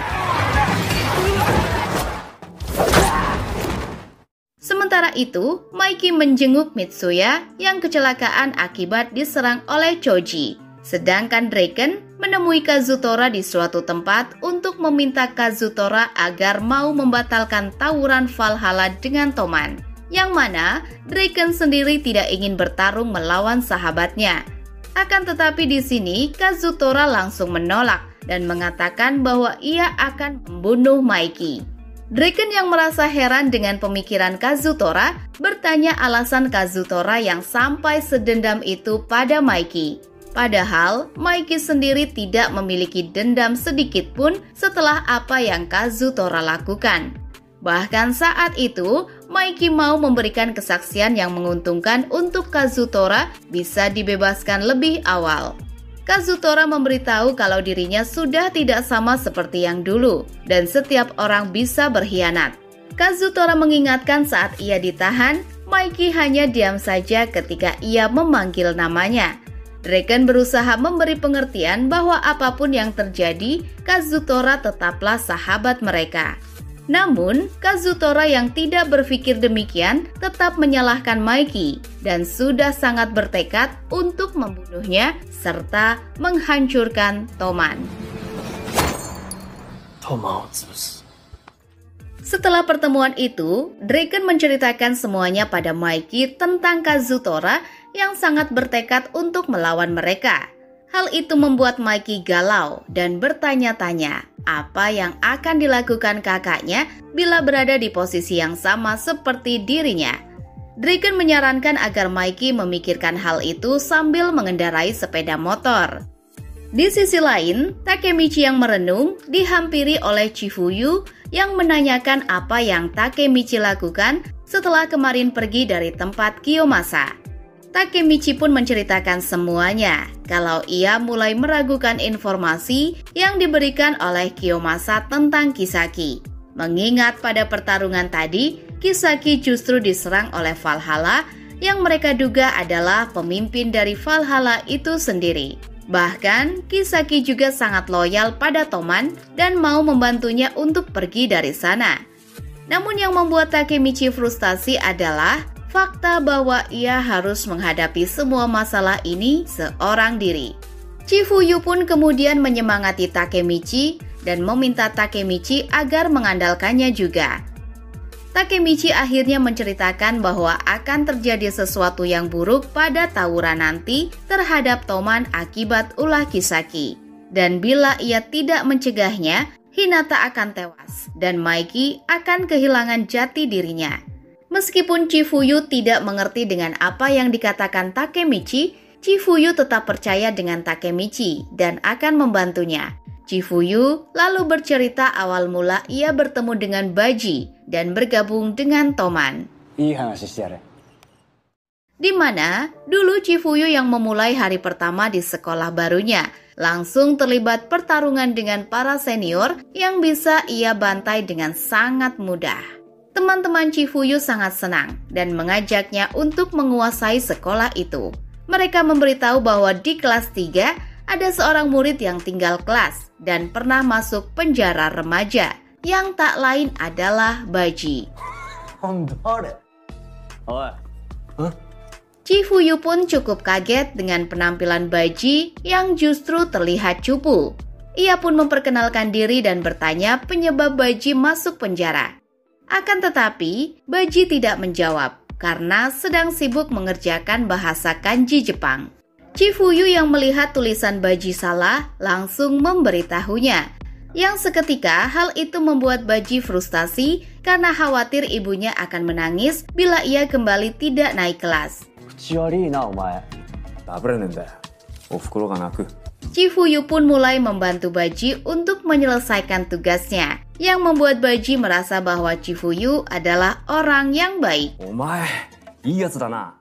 [SPEAKER 2] Sementara itu, Maiki menjenguk Mitsuya yang kecelakaan akibat diserang oleh Choji. Sedangkan Draken menemui Kazutora di suatu tempat untuk meminta Kazutora agar mau membatalkan tawuran Valhalla dengan Toman. Yang mana Draken sendiri tidak ingin bertarung melawan sahabatnya. Akan tetapi di sini Kazutora langsung menolak dan mengatakan bahwa ia akan membunuh Maiki. Draken yang merasa heran dengan pemikiran Kazutora bertanya alasan Kazutora yang sampai sedendam itu pada Maiki. Padahal Maiki sendiri tidak memiliki dendam sedikit pun setelah apa yang Kazutora lakukan. Bahkan saat itu, Maiki mau memberikan kesaksian yang menguntungkan untuk Kazutora bisa dibebaskan lebih awal. Kazutora memberitahu kalau dirinya sudah tidak sama seperti yang dulu dan setiap orang bisa berkhianat. Kazutora mengingatkan saat ia ditahan, Maiki hanya diam saja ketika ia memanggil namanya. Draken berusaha memberi pengertian bahwa apapun yang terjadi, Kazutora tetaplah sahabat mereka. Namun, Kazutora yang tidak berpikir demikian tetap menyalahkan Maiki dan sudah sangat bertekad untuk membunuhnya serta menghancurkan Toman. Setelah pertemuan itu, Draken menceritakan semuanya pada Maiki tentang Kazutora yang sangat bertekad untuk melawan mereka. Hal itu membuat Maiki galau dan bertanya-tanya apa yang akan dilakukan kakaknya bila berada di posisi yang sama seperti dirinya. Draken menyarankan agar Maiki memikirkan hal itu sambil mengendarai sepeda motor. Di sisi lain, Takemichi yang merenung dihampiri oleh Chifuyu yang menanyakan apa yang Takemichi lakukan setelah kemarin pergi dari tempat Kiyomasa. Takemichi pun menceritakan semuanya kalau ia mulai meragukan informasi yang diberikan oleh Kiyomasa tentang Kisaki. Mengingat pada pertarungan tadi, Kisaki justru diserang oleh Valhalla yang mereka duga adalah pemimpin dari Valhalla itu sendiri. Bahkan, Kisaki juga sangat loyal pada Toman dan mau membantunya untuk pergi dari sana. Namun yang membuat Takemichi frustasi adalah fakta bahwa ia harus menghadapi semua masalah ini seorang diri. Chifuyu pun kemudian menyemangati Takemichi dan meminta Takemichi agar mengandalkannya juga. Takemichi akhirnya menceritakan bahwa akan terjadi sesuatu yang buruk pada tawuran nanti terhadap Toman akibat ulah Kisaki. Dan bila ia tidak mencegahnya, Hinata akan tewas dan Maiki akan kehilangan jati dirinya. Meskipun Chifuyu tidak mengerti dengan apa yang dikatakan Takemichi, Chifuyu tetap percaya dengan Takemichi dan akan membantunya. Chifuyu lalu bercerita awal mula ia bertemu dengan Baji dan bergabung dengan Toman. Di mana dulu Chifuyu yang memulai hari pertama di sekolah barunya langsung terlibat pertarungan dengan para senior yang bisa ia bantai dengan sangat mudah. Teman-teman Chifuyu sangat senang dan mengajaknya untuk menguasai sekolah itu. Mereka memberitahu bahwa di kelas 3 ada seorang murid yang tinggal kelas dan pernah masuk penjara remaja yang tak lain adalah Baji.
[SPEAKER 1] おい。
[SPEAKER 2] Chifuyu pun cukup kaget dengan penampilan Baji yang justru terlihat cupu. Ia pun memperkenalkan diri dan bertanya penyebab Baji masuk penjara. Akan tetapi, Baji tidak menjawab karena sedang sibuk mengerjakan bahasa kanji Jepang. Chifuyu yang melihat tulisan Baji salah langsung memberitahunya. Yang seketika hal itu membuat Baji frustasi karena khawatir ibunya akan menangis bila ia kembali tidak naik kelas.
[SPEAKER 1] 口悪いなお前。ダブれねえんだよ。お袋が泣く。
[SPEAKER 2] Chifuyu pun mulai membantu Baji untuk menyelesaikan tugasnya, yang membuat Baji merasa bahwa Chifuyu adalah orang yang baik.
[SPEAKER 1] お前、いいやつだな。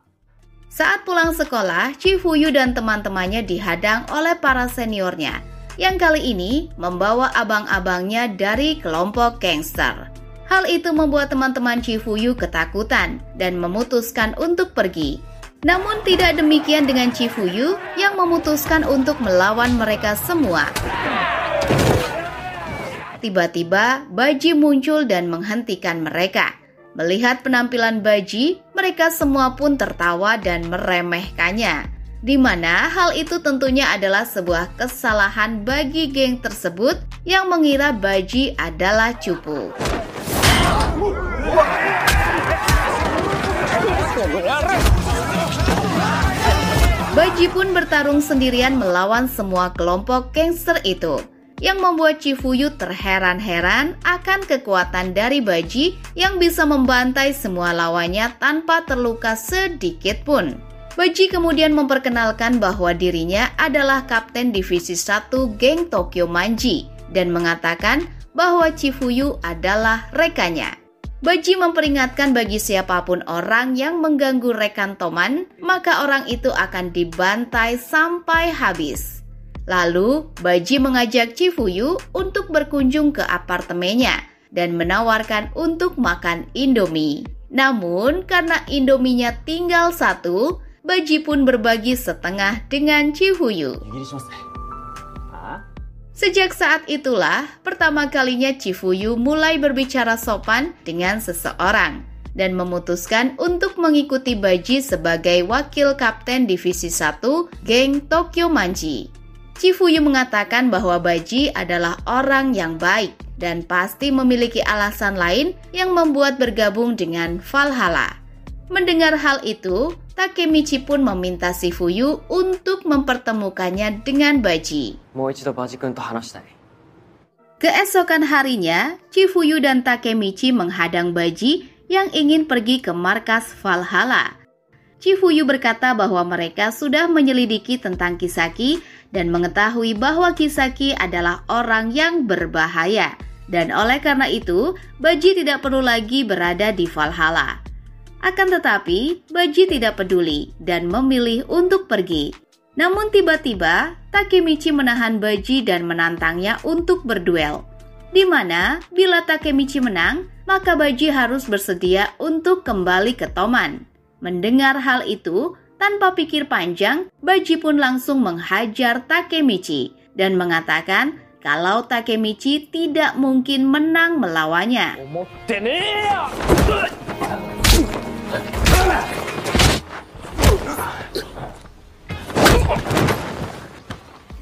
[SPEAKER 2] Saat pulang sekolah, Chifuyu dan teman-temannya dihadang oleh para seniornya, yang kali ini membawa abang-abangnya dari kelompok gangster. Hal itu membuat teman-teman Chifuyu ketakutan dan memutuskan untuk pergi. Namun tidak demikian dengan Chifuyu yang memutuskan untuk melawan mereka semua. Tiba-tiba Baji muncul dan menghentikan mereka. Melihat penampilan Baji, mereka semua pun tertawa dan meremehkannya. Di mana hal itu tentunya adalah sebuah kesalahan bagi geng tersebut yang mengira Baji adalah cupu. Baji pun bertarung sendirian melawan semua kelompok gangster itu, yang membuat Chifuyu terheran-heran akan kekuatan dari Baji yang bisa membantai semua lawannya tanpa terluka sedikit pun. Baji kemudian memperkenalkan bahwa dirinya adalah Kapten Divisi 1 geng Tokyo Manji dan mengatakan bahwa Chifuyu adalah rekannya. Baji memperingatkan bagi siapapun orang yang mengganggu rekan Toman, maka orang itu akan dibantai sampai habis. Lalu, Baji mengajak Chifuyu untuk berkunjung ke apartemennya dan menawarkan untuk makan Indomie. Namun, karena Indominya tinggal satu, Baji pun berbagi setengah dengan Chifuyu. Sejak saat itulah, pertama kalinya Chifuyu mulai berbicara sopan dengan seseorang dan memutuskan untuk mengikuti Baji sebagai wakil kapten Divisi 1 geng Tokyo Manji. Chifuyu mengatakan bahwa Baji adalah orang yang baik dan pasti memiliki alasan lain yang membuat bergabung dengan Valhalla. Mendengar hal itu, Takemichi pun meminta Chifuyu untuk mempertemukannya dengan Baji. Keesokan harinya, Chifuyu dan Takemichi menghadang Baji yang ingin pergi ke markas Valhalla. Chifuyu berkata bahwa mereka sudah menyelidiki tentang Kisaki dan mengetahui bahwa Kisaki adalah orang yang berbahaya. Dan oleh karena itu, Baji tidak perlu lagi berada di Valhalla. Akan tetapi, Baji tidak peduli dan memilih untuk pergi. Namun tiba-tiba, Takemichi menahan Baji dan menantangnya untuk berduel. Di mana, bila Takemichi menang, maka Baji harus bersedia untuk kembali ke Toman. Mendengar hal itu, tanpa pikir panjang, Baji pun langsung menghajar Takemichi dan mengatakan kalau Takemichi tidak mungkin menang melawannya.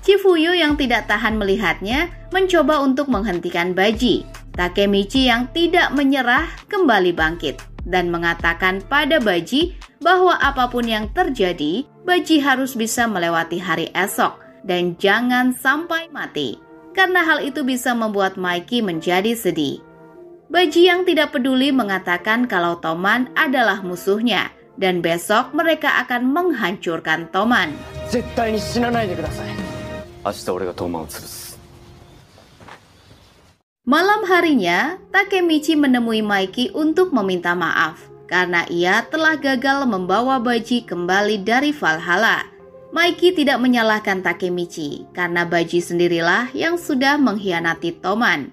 [SPEAKER 2] Chifuyu yang tidak tahan melihatnya mencoba untuk menghentikan Baji. Takemichi yang tidak menyerah kembali bangkit dan mengatakan pada Baji bahwa apapun yang terjadi, Baji harus bisa melewati hari esok dan jangan sampai mati. Karena hal itu bisa membuat Maiki menjadi sedih. Baji yang tidak peduli mengatakan kalau Toman adalah musuhnya dan besok mereka akan menghancurkan Toman. Malam harinya, Takemichi menemui Maiki untuk meminta maaf karena ia telah gagal membawa Baji kembali dari Valhalla. Maiki tidak menyalahkan Takemichi karena Baji sendirilah yang sudah mengkhianati Toman.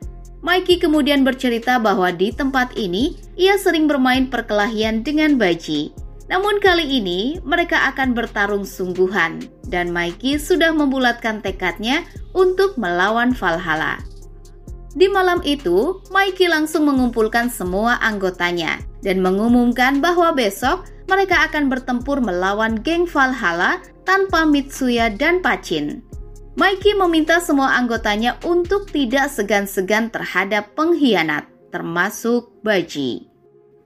[SPEAKER 2] Maiki kemudian bercerita bahwa di tempat ini ia sering bermain perkelahian dengan Baji. Namun kali ini mereka akan bertarung sungguhan dan Maiki sudah membulatkan tekadnya untuk melawan Valhalla. Di malam itu, Maiki langsung mengumpulkan semua anggotanya dan mengumumkan bahwa besok mereka akan bertempur melawan geng Valhalla tanpa Mitsuya dan Pachin. Mikey meminta semua anggotanya untuk tidak segan-segan terhadap pengkhianat, termasuk Baji.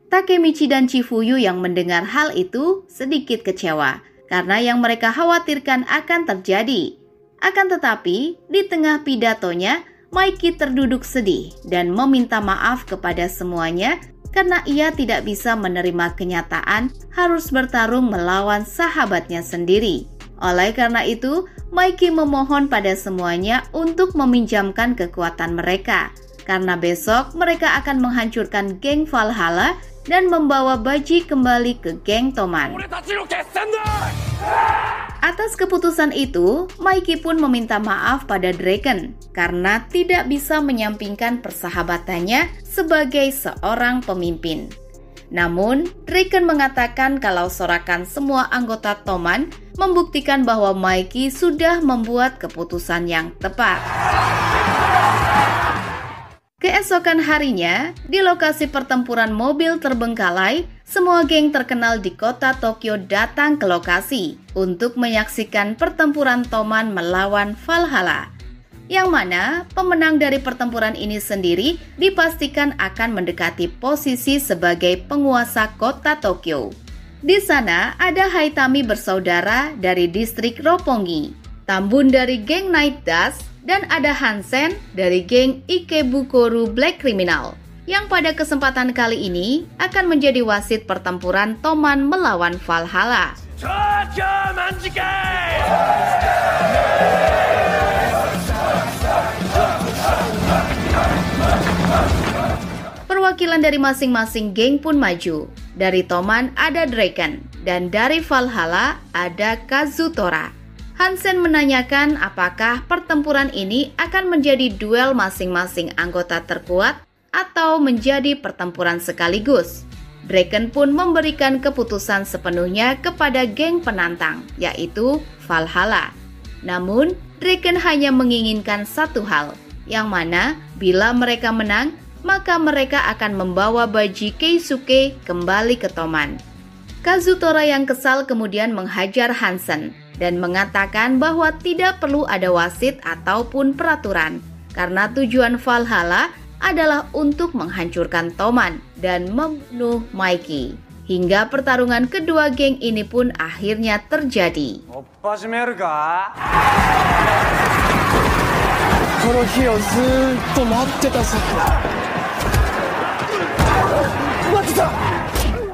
[SPEAKER 2] Takemichi dan Chifuyu yang mendengar hal itu sedikit kecewa karena yang mereka khawatirkan akan terjadi. Akan tetapi, di tengah pidatonya, Mikey terduduk sedih dan meminta maaf kepada semuanya karena ia tidak bisa menerima kenyataan harus bertarung melawan sahabatnya sendiri. Oleh karena itu, Mikey memohon pada semuanya untuk meminjamkan kekuatan mereka, karena besok mereka akan menghancurkan geng Valhalla dan membawa Baji kembali ke geng Toman. Atas keputusan itu, Mikey pun meminta maaf pada Draken karena tidak bisa menyampingkan persahabatannya sebagai seorang pemimpin. Namun, Draken mengatakan kalau sorakan semua anggota Toman membuktikan bahwa Mikey sudah membuat keputusan yang tepat. Keesokan harinya, di lokasi pertempuran mobil terbengkalai, semua geng terkenal di kota Tokyo datang ke lokasi untuk menyaksikan pertempuran Toman melawan Valhalla. Yang mana pemenang dari pertempuran ini sendiri dipastikan akan mendekati posisi sebagai penguasa kota Tokyo. Di sana ada Haitami bersaudara dari distrik Roppongi, Tambun dari geng Night Dash, dan ada Hansen dari geng Ikebukoru Black Criminal yang pada kesempatan kali ini akan menjadi wasit pertempuran Toman melawan Valhalla. Perwakilan dari masing-masing geng pun maju. Dari Toman ada Draken dan dari Valhalla ada Kazutora. Hansen menanyakan apakah pertempuran ini akan menjadi duel masing-masing anggota terkuat atau menjadi pertempuran sekaligus. Draken pun memberikan keputusan sepenuhnya kepada geng penantang, yaitu Valhalla. Namun, Draken hanya menginginkan satu hal, yang mana bila mereka menang, maka mereka akan membawa Baji Keisuke kembali ke Toman. Kazutora yang kesal kemudian menghajar Hansen dan mengatakan bahwa tidak perlu ada wasit ataupun peraturan karena tujuan Valhalla adalah untuk menghancurkan Toman dan membunuh Mikey. Hingga pertarungan kedua geng ini pun akhirnya terjadi.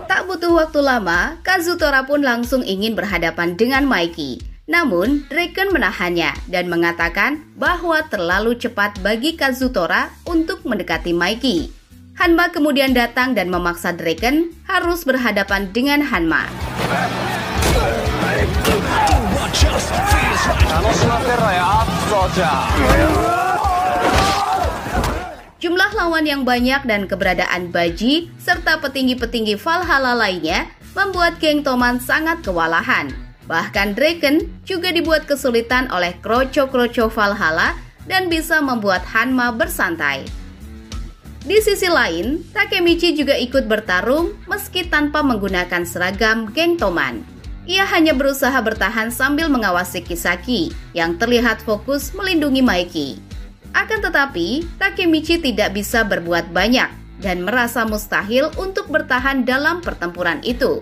[SPEAKER 2] Tak butuh waktu lama, Kazutora pun langsung ingin berhadapan dengan Mikey. Namun, Draken menahannya dan mengatakan bahwa terlalu cepat bagi Kazutora untuk mendekati Mikey. Hanma kemudian datang dan memaksa Draken harus berhadapan dengan Hanma. Jumlah lawan yang banyak dan keberadaan Baji serta petinggi-petinggi Valhalla lainnya membuat geng Toman sangat kewalahan. Bahkan Draken juga dibuat kesulitan oleh kroco-kroco Valhalla dan bisa membuat Hanma bersantai. Di sisi lain, Takemichi juga ikut bertarung meski tanpa menggunakan seragam geng Toman. Ia hanya berusaha bertahan sambil mengawasi Kisaki yang terlihat fokus melindungi Mikey. Akan tetapi, Takemichi tidak bisa berbuat banyak dan merasa mustahil untuk bertahan dalam pertempuran itu.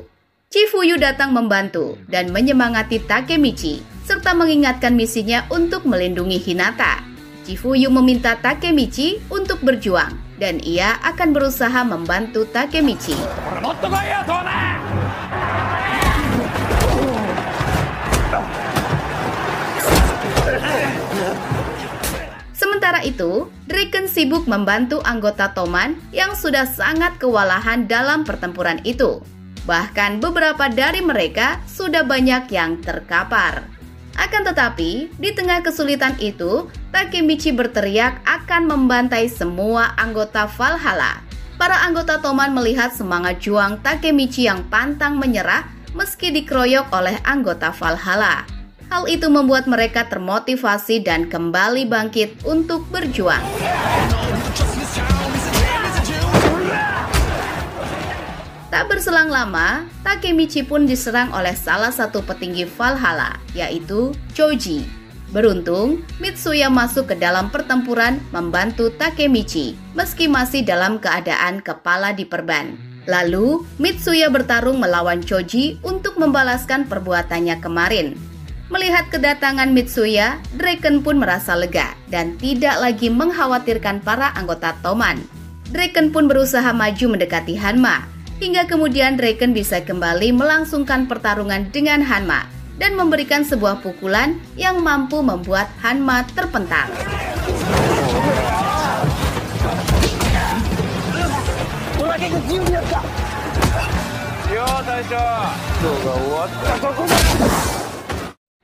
[SPEAKER 2] Chifuyu datang membantu dan menyemangati Takemichi, serta mengingatkan misinya untuk melindungi Hinata. Chifuyu meminta Takemichi untuk berjuang, dan ia akan berusaha membantu Takemichi. Sementara itu, Draken sibuk membantu anggota Toman yang sudah sangat kewalahan dalam pertempuran itu. Bahkan beberapa dari mereka sudah banyak yang terkapar. Akan tetapi, di tengah kesulitan itu, Takemichi berteriak akan membantai semua anggota Valhalla. Para anggota Toman melihat semangat juang Takemichi yang pantang menyerah meski dikeroyok oleh anggota Valhalla. Hal itu membuat mereka termotivasi dan kembali bangkit untuk berjuang. Tak berselang lama, Takemichi pun diserang oleh salah satu petinggi Valhalla, yaitu Choji. Beruntung, Mitsuya masuk ke dalam pertempuran membantu Takemichi, meski masih dalam keadaan kepala diperban. Lalu, Mitsuya bertarung melawan Choji untuk membalaskan perbuatannya kemarin. Melihat kedatangan Mitsuya, Draken pun merasa lega dan tidak lagi mengkhawatirkan para anggota Toman. Draken pun berusaha maju mendekati Hanma, hingga kemudian Draken bisa kembali melangsungkan pertarungan dengan Hanma dan memberikan sebuah pukulan yang mampu membuat Hanma terpental.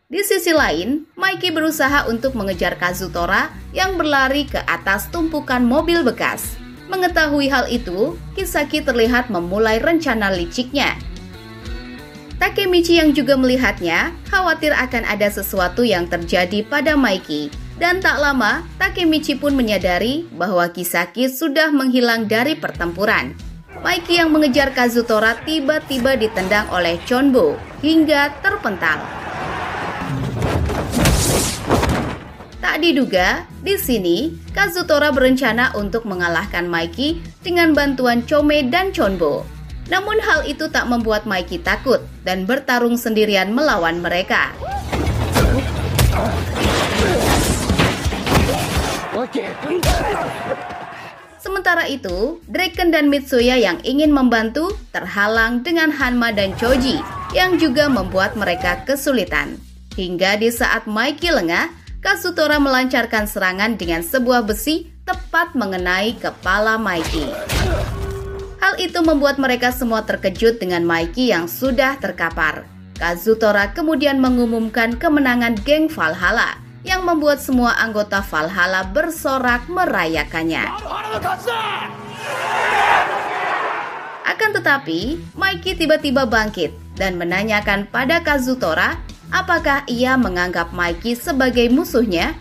[SPEAKER 2] Di sisi lain, Mikey berusaha untuk mengejar Kazutora yang berlari ke atas tumpukan mobil bekas. Mengetahui hal itu, Kisaki terlihat memulai rencana liciknya. Takemichi yang juga melihatnya khawatir akan ada sesuatu yang terjadi pada Mikey. Dan tak lama, Takemichi pun menyadari bahwa Kisaki sudah menghilang dari pertempuran. Mikey yang mengejar Kazutora tiba-tiba ditendang oleh Chonbo hingga terpental. Tak diduga, di sini Kazutora berencana untuk mengalahkan Mikey dengan bantuan Chome dan Chonbo. Namun hal itu tak membuat Mikey takut dan bertarung sendirian melawan mereka. Sementara itu, Draken dan Mitsuya yang ingin membantu terhalang dengan Hanma dan Choji yang juga membuat mereka kesulitan. Hingga di saat Mikey lengah, Kazutora melancarkan serangan dengan sebuah besi tepat mengenai kepala Mikey. Hal itu membuat mereka semua terkejut dengan Mikey yang sudah terkapar. Kazutora kemudian mengumumkan kemenangan geng Valhalla yang membuat semua anggota Valhalla bersorak merayakannya. Akan tetapi, Mikey tiba-tiba bangkit dan menanyakan pada Kazutora apakah ia menganggap Mikey sebagai musuhnya.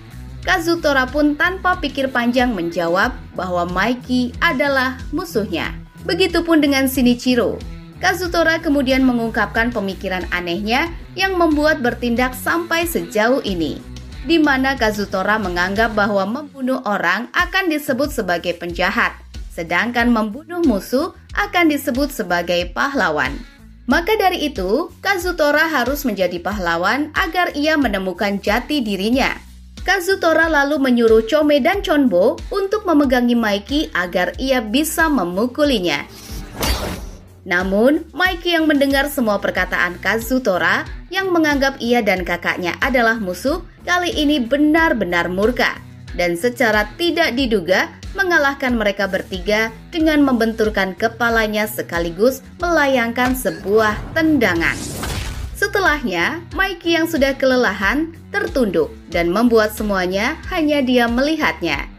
[SPEAKER 2] Kazutora pun tanpa pikir panjang menjawab bahwa Mikey adalah musuhnya. Begitupun dengan Shinichiro. Kazutora kemudian mengungkapkan pemikiran anehnya yang membuat bertindak sampai sejauh ini, di mana Kazutora menganggap bahwa membunuh orang akan disebut sebagai penjahat, sedangkan membunuh musuh akan disebut sebagai pahlawan. Maka dari itu, Kazutora harus menjadi pahlawan agar ia menemukan jati dirinya. Kazutora lalu menyuruh Chome dan Chonbo untuk memegangi Mikey agar ia bisa memukulinya. Namun, Mikey yang mendengar semua perkataan Kazutora yang menganggap ia dan kakaknya adalah musuh, kali ini benar-benar murka dan secara tidak diduga mengalahkan mereka bertiga dengan membenturkan kepalanya sekaligus melayangkan sebuah tendangan. Setelahnya, Mikey yang sudah kelelahan tertunduk dan membuat semuanya hanya diam melihatnya.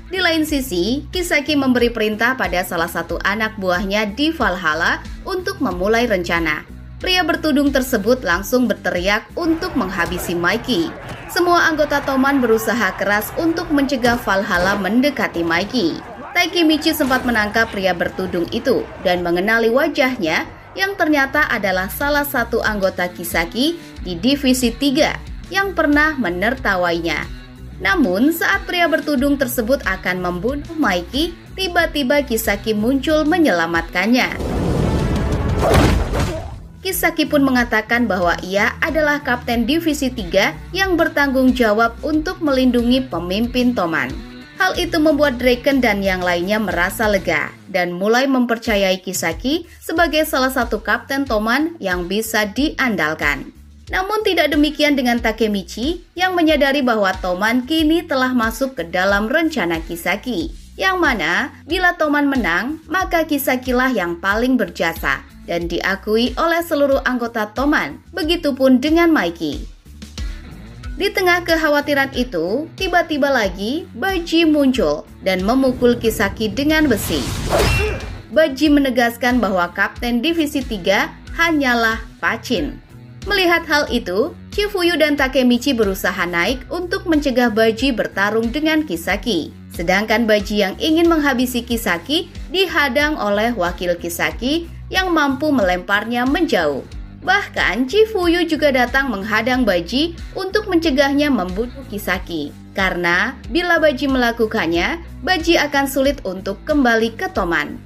[SPEAKER 2] Di lain sisi, Kisaki memberi perintah pada salah satu anak buahnya di Valhalla untuk memulai rencana. Pria bertudung tersebut langsung berteriak untuk menghabisi Mikey. Semua anggota Toman berusaha keras untuk mencegah Valhalla mendekati Mikey. Takemichi sempat menangkap pria bertudung itu dan mengenali wajahnya yang ternyata adalah salah satu anggota Kisaki di Divisi 3 yang pernah menertawainya. Namun saat pria bertudung tersebut akan membunuh Mikey, tiba-tiba Kisaki muncul menyelamatkannya. Kisaki pun mengatakan bahwa ia adalah Kapten Divisi 3 yang bertanggung jawab untuk melindungi pemimpin Toman. Hal itu membuat Draken dan yang lainnya merasa lega dan mulai mempercayai Kisaki sebagai salah satu Kapten Toman yang bisa diandalkan. Namun tidak demikian dengan Takemichi yang menyadari bahwa Toman kini telah masuk ke dalam rencana Kisaki. Yang mana bila Toman menang, maka Kisakilah yang paling berjasa dan diakui oleh seluruh anggota Toman. Begitupun dengan Mikey. Di tengah kekhawatiran itu, tiba-tiba lagi Baji muncul dan memukul Kisaki dengan besi. Baji menegaskan bahwa Kapten Divisi 3 hanyalah Pachin. Melihat hal itu, Chifuyu dan Takemichi berusaha naik untuk mencegah Baji bertarung dengan Kisaki. Sedangkan Baji yang ingin menghabisi Kisaki dihadang oleh wakil Kisaki yang mampu melemparnya menjauh. Bahkan Chifuyu juga datang menghadang Baji untuk mencegahnya membunuh Kisaki. Karena bila Baji melakukannya, Baji akan sulit untuk kembali ke Toman.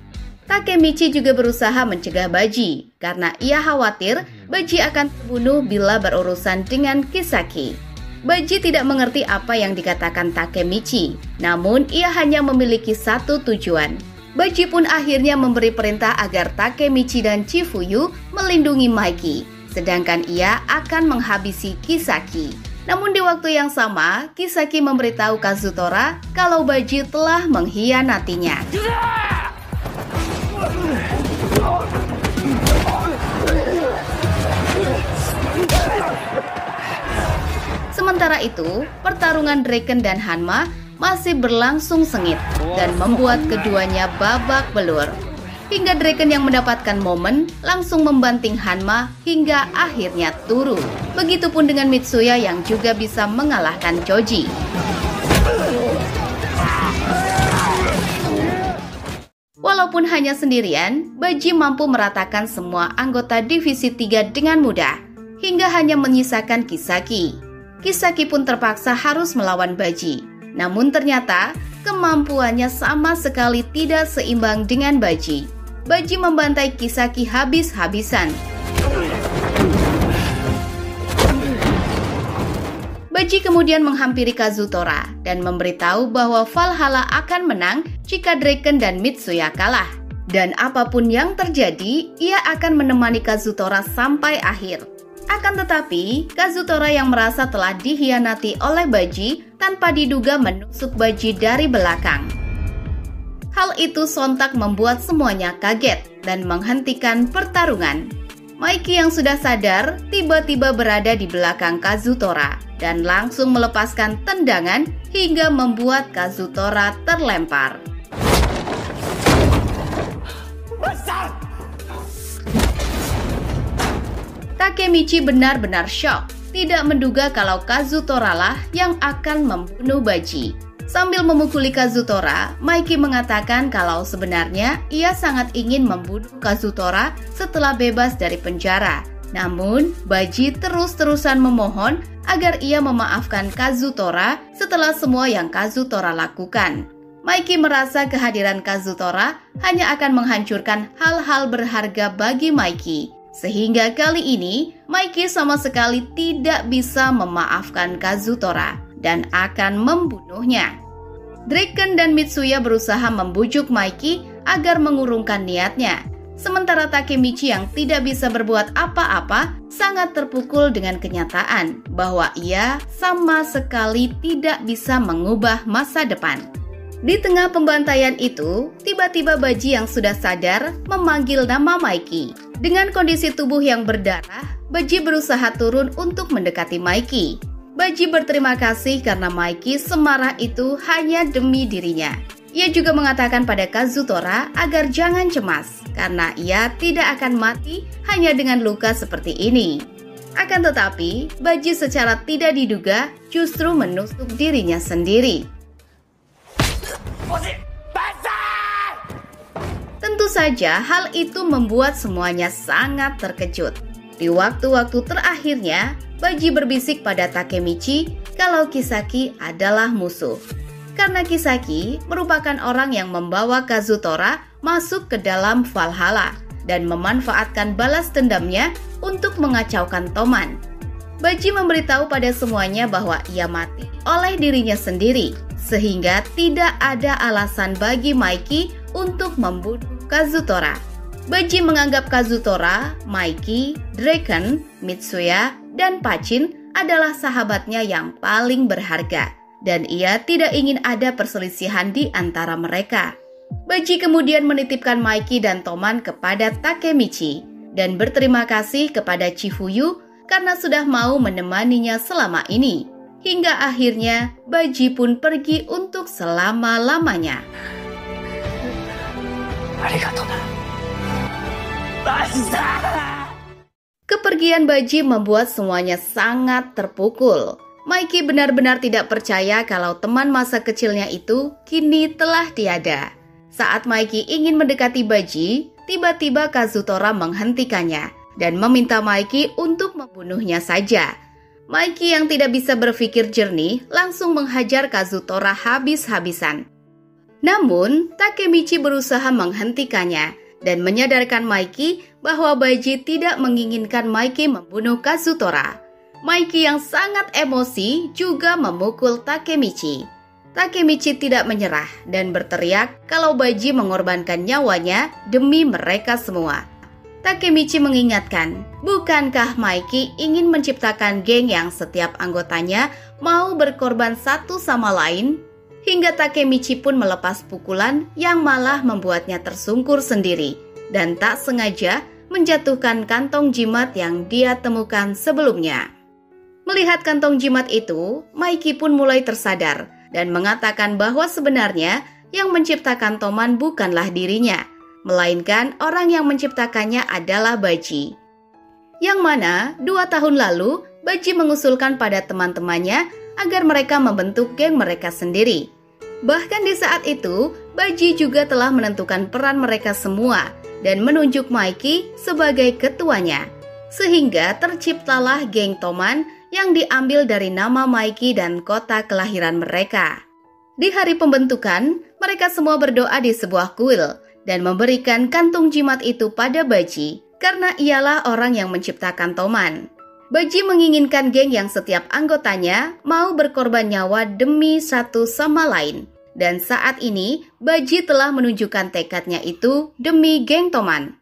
[SPEAKER 2] Takemichi juga berusaha mencegah Baji karena ia khawatir Baji akan terbunuh bila berurusan dengan Kisaki. Baji tidak mengerti apa yang dikatakan Takemichi, namun ia hanya memiliki satu tujuan. Baji pun akhirnya memberi perintah agar Takemichi dan Chifuyu melindungi Maiki, sedangkan ia akan menghabisi Kisaki. Namun di waktu yang sama, Kisaki memberitahu Kazutora kalau Baji telah mengkhianatinya. Sementara itu, pertarungan Draken dan Hanma masih berlangsung sengit dan membuat keduanya babak belur. Hingga Draken yang mendapatkan momen langsung membanting Hanma hingga akhirnya turun. Begitupun dengan Mitsuya yang juga bisa mengalahkan Choji. Walaupun hanya sendirian, Baji mampu meratakan semua anggota Divisi 3 dengan mudah, hingga hanya menyisakan Kisaki. Kisaki pun terpaksa harus melawan Baji. Namun ternyata, kemampuannya sama sekali tidak seimbang dengan Baji. Baji membantai Kisaki habis-habisan. Baji kemudian menghampiri Kazutora dan memberitahu bahwa Valhalla akan menang jika Draken dan Mitsuya kalah. Dan apapun yang terjadi, ia akan menemani Kazutora sampai akhir. Akan tetapi, Kazutora yang merasa telah dikhianati oleh Baji tanpa diduga menusuk Baji dari belakang. Hal itu sontak membuat semuanya kaget dan menghentikan pertarungan. Maiki yang sudah sadar tiba-tiba berada di belakang Kazutora dan langsung melepaskan tendangan hingga membuat Kazutora terlempar. Takemichi benar-benar shock, tidak menduga kalau Kazutora lah yang akan membunuh Baji. Sambil memukuli Kazutora, Maiki mengatakan kalau sebenarnya ia sangat ingin membunuh Kazutora setelah bebas dari penjara. Namun, Baji terus-terusan memohon agar ia memaafkan Kazutora setelah semua yang Kazutora lakukan. Maiki merasa kehadiran Kazutora hanya akan menghancurkan hal-hal berharga bagi Maiki. Sehingga kali ini, Maiki sama sekali tidak bisa memaafkan Kazutora dan akan membunuhnya. Draken dan Mitsuya berusaha membujuk Maiki agar mengurungkan niatnya. Sementara Takemichi yang tidak bisa berbuat apa-apa sangat terpukul dengan kenyataan bahwa ia sama sekali tidak bisa mengubah masa depan. Di tengah pembantaian itu, tiba-tiba Baji yang sudah sadar memanggil nama Maiki. Dengan kondisi tubuh yang berdarah, Baji berusaha turun untuk mendekati Maiki. Baji berterima kasih karena Maiki semarah itu hanya demi dirinya. Ia juga mengatakan pada Kazutora agar jangan cemas, karena ia tidak akan mati hanya dengan luka seperti ini. Akan tetapi, Baji secara tidak diduga justru menusuk dirinya sendiri. Tentu saja hal itu membuat semuanya sangat terkejut. Di waktu-waktu terakhirnya, Baji berbisik pada Takemichi kalau Kisaki adalah musuh. Karena Kisaki merupakan orang yang membawa Kazutora masuk ke dalam Valhalla dan memanfaatkan balas dendamnya untuk mengacaukan Toman. Baji memberitahu pada semuanya bahwa ia mati oleh dirinya sendiri, sehingga tidak ada alasan bagi Maiki untuk membunuh Kazutora. Baji menganggap Kazutora, Maiki, Draken, Mitsuya, dan Pachin adalah sahabatnya yang paling berharga, dan ia tidak ingin ada perselisihan di antara mereka. Baji kemudian menitipkan Maiki dan Toman kepada Takemichi, dan berterima kasih kepada Chifuyu karena sudah mau menemaninya selama ini. Hingga akhirnya Baji pun pergi untuk selama-lamanya. Kepergian Baji membuat semuanya sangat terpukul. Maiki benar-benar tidak percaya kalau teman masa kecilnya itu kini telah tiada. Saat Maiki ingin mendekati Baji, tiba-tiba Kazutora menghentikannya dan meminta Maiki untuk membunuhnya saja. Maiki yang tidak bisa berpikir jernih langsung menghajar Kazutora habis-habisan. Namun, Takemichi berusaha menghentikannya dan menyadarkan Maiki bahwa Baji tidak menginginkan Maiki membunuh Kazutora. Maiki yang sangat emosi juga memukul Takemichi. Takemichi tidak menyerah dan berteriak kalau Baji mengorbankan nyawanya demi mereka semua. Takemichi mengingatkan, bukankah Maiki ingin menciptakan geng yang setiap anggotanya mau berkorban satu sama lain? Hingga Takemichi pun melepas pukulan yang malah membuatnya tersungkur sendiri dan tak sengaja menjatuhkan kantong jimat yang dia temukan sebelumnya. Melihat kantong jimat itu, Maiki pun mulai tersadar dan mengatakan bahwa sebenarnya yang menciptakan Toman bukanlah dirinya, melainkan orang yang menciptakannya adalah Baji. Yang mana 2 tahun lalu Baji mengusulkan pada teman-temannya agar mereka membentuk geng mereka sendiri. Bahkan di saat itu, Baji juga telah menentukan peran mereka semua dan menunjuk Maiki sebagai ketuanya. Sehingga terciptalah geng Toman yang diambil dari nama Maiki dan kota kelahiran mereka. Di hari pembentukan, mereka semua berdoa di sebuah kuil dan memberikan kantung jimat itu pada Baji karena ialah orang yang menciptakan Toman. Baji menginginkan geng yang setiap anggotanya mau berkorban nyawa demi satu sama lain. Dan saat ini, Baji telah menunjukkan tekadnya itu demi geng Toman.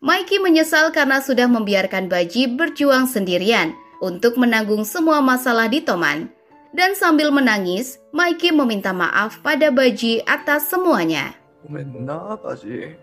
[SPEAKER 2] Maiki menyesal karena sudah membiarkan Baji berjuang sendirian untuk menanggung semua masalah di Toman. Dan sambil menangis, Maiki meminta maaf pada Baji atas semuanya.
[SPEAKER 1] Baji.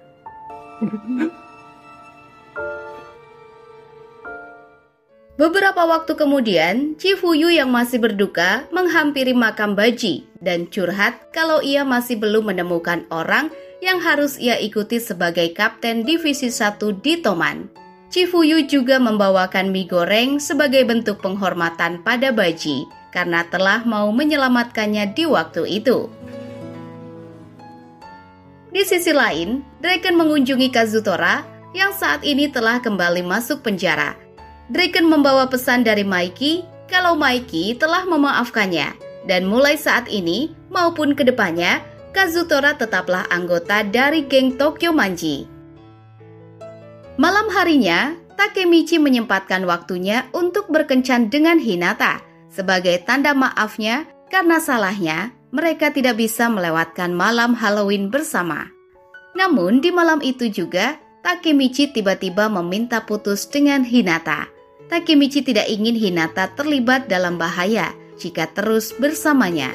[SPEAKER 2] Beberapa waktu kemudian, Chifuyu yang masih berduka menghampiri makam Baji dan curhat kalau ia masih belum menemukan orang yang harus ia ikuti sebagai kapten divisi 1 di Toman. Chifuyu juga membawakan mie goreng sebagai bentuk penghormatan pada Baji karena telah mau menyelamatkannya di waktu itu. Di sisi lain, Draken mengunjungi Kazutora yang saat ini telah kembali masuk penjara. Draken membawa pesan dari Maiki kalau Maiki telah memaafkannya dan mulai saat ini maupun kedepannya Kazutora tetaplah anggota dari geng Tokyo Manji. Malam harinya, Takemichi menyempatkan waktunya untuk berkencan dengan Hinata sebagai tanda maafnya karena salahnya mereka tidak bisa melewatkan malam Halloween bersama. Namun di malam itu juga Takemichi tiba-tiba meminta putus dengan Hinata. Takemichi tidak ingin Hinata terlibat dalam bahaya jika terus bersamanya.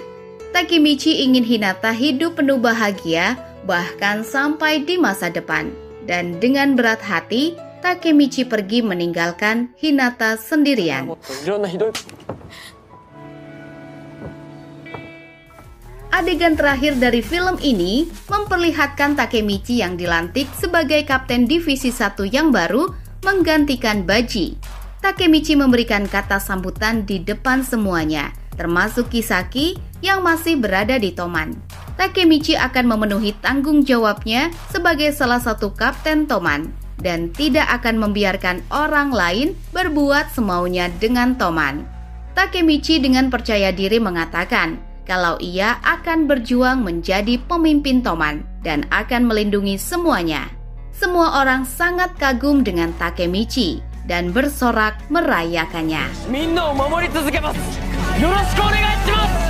[SPEAKER 2] Takemichi ingin Hinata hidup penuh bahagia bahkan sampai di masa depan. Dan dengan berat hati, Takemichi pergi meninggalkan Hinata sendirian. Adegan terakhir dari film ini memperlihatkan Takemichi yang dilantik sebagai kapten divisi 1 yang baru menggantikan Baji. Takemichi memberikan kata sambutan di depan semuanya, termasuk Kisaki yang masih berada di Toman. Takemichi akan memenuhi tanggung jawabnya sebagai salah satu kapten Toman dan tidak akan membiarkan orang lain berbuat semaunya dengan Toman. Takemichi dengan percaya diri mengatakan kalau ia akan berjuang menjadi pemimpin Toman dan akan melindungi semuanya. Semua orang sangat kagum dengan Takemichi dan bersorak merayakannya.
[SPEAKER 3] みんなを守り続けます。よろしくお願いします。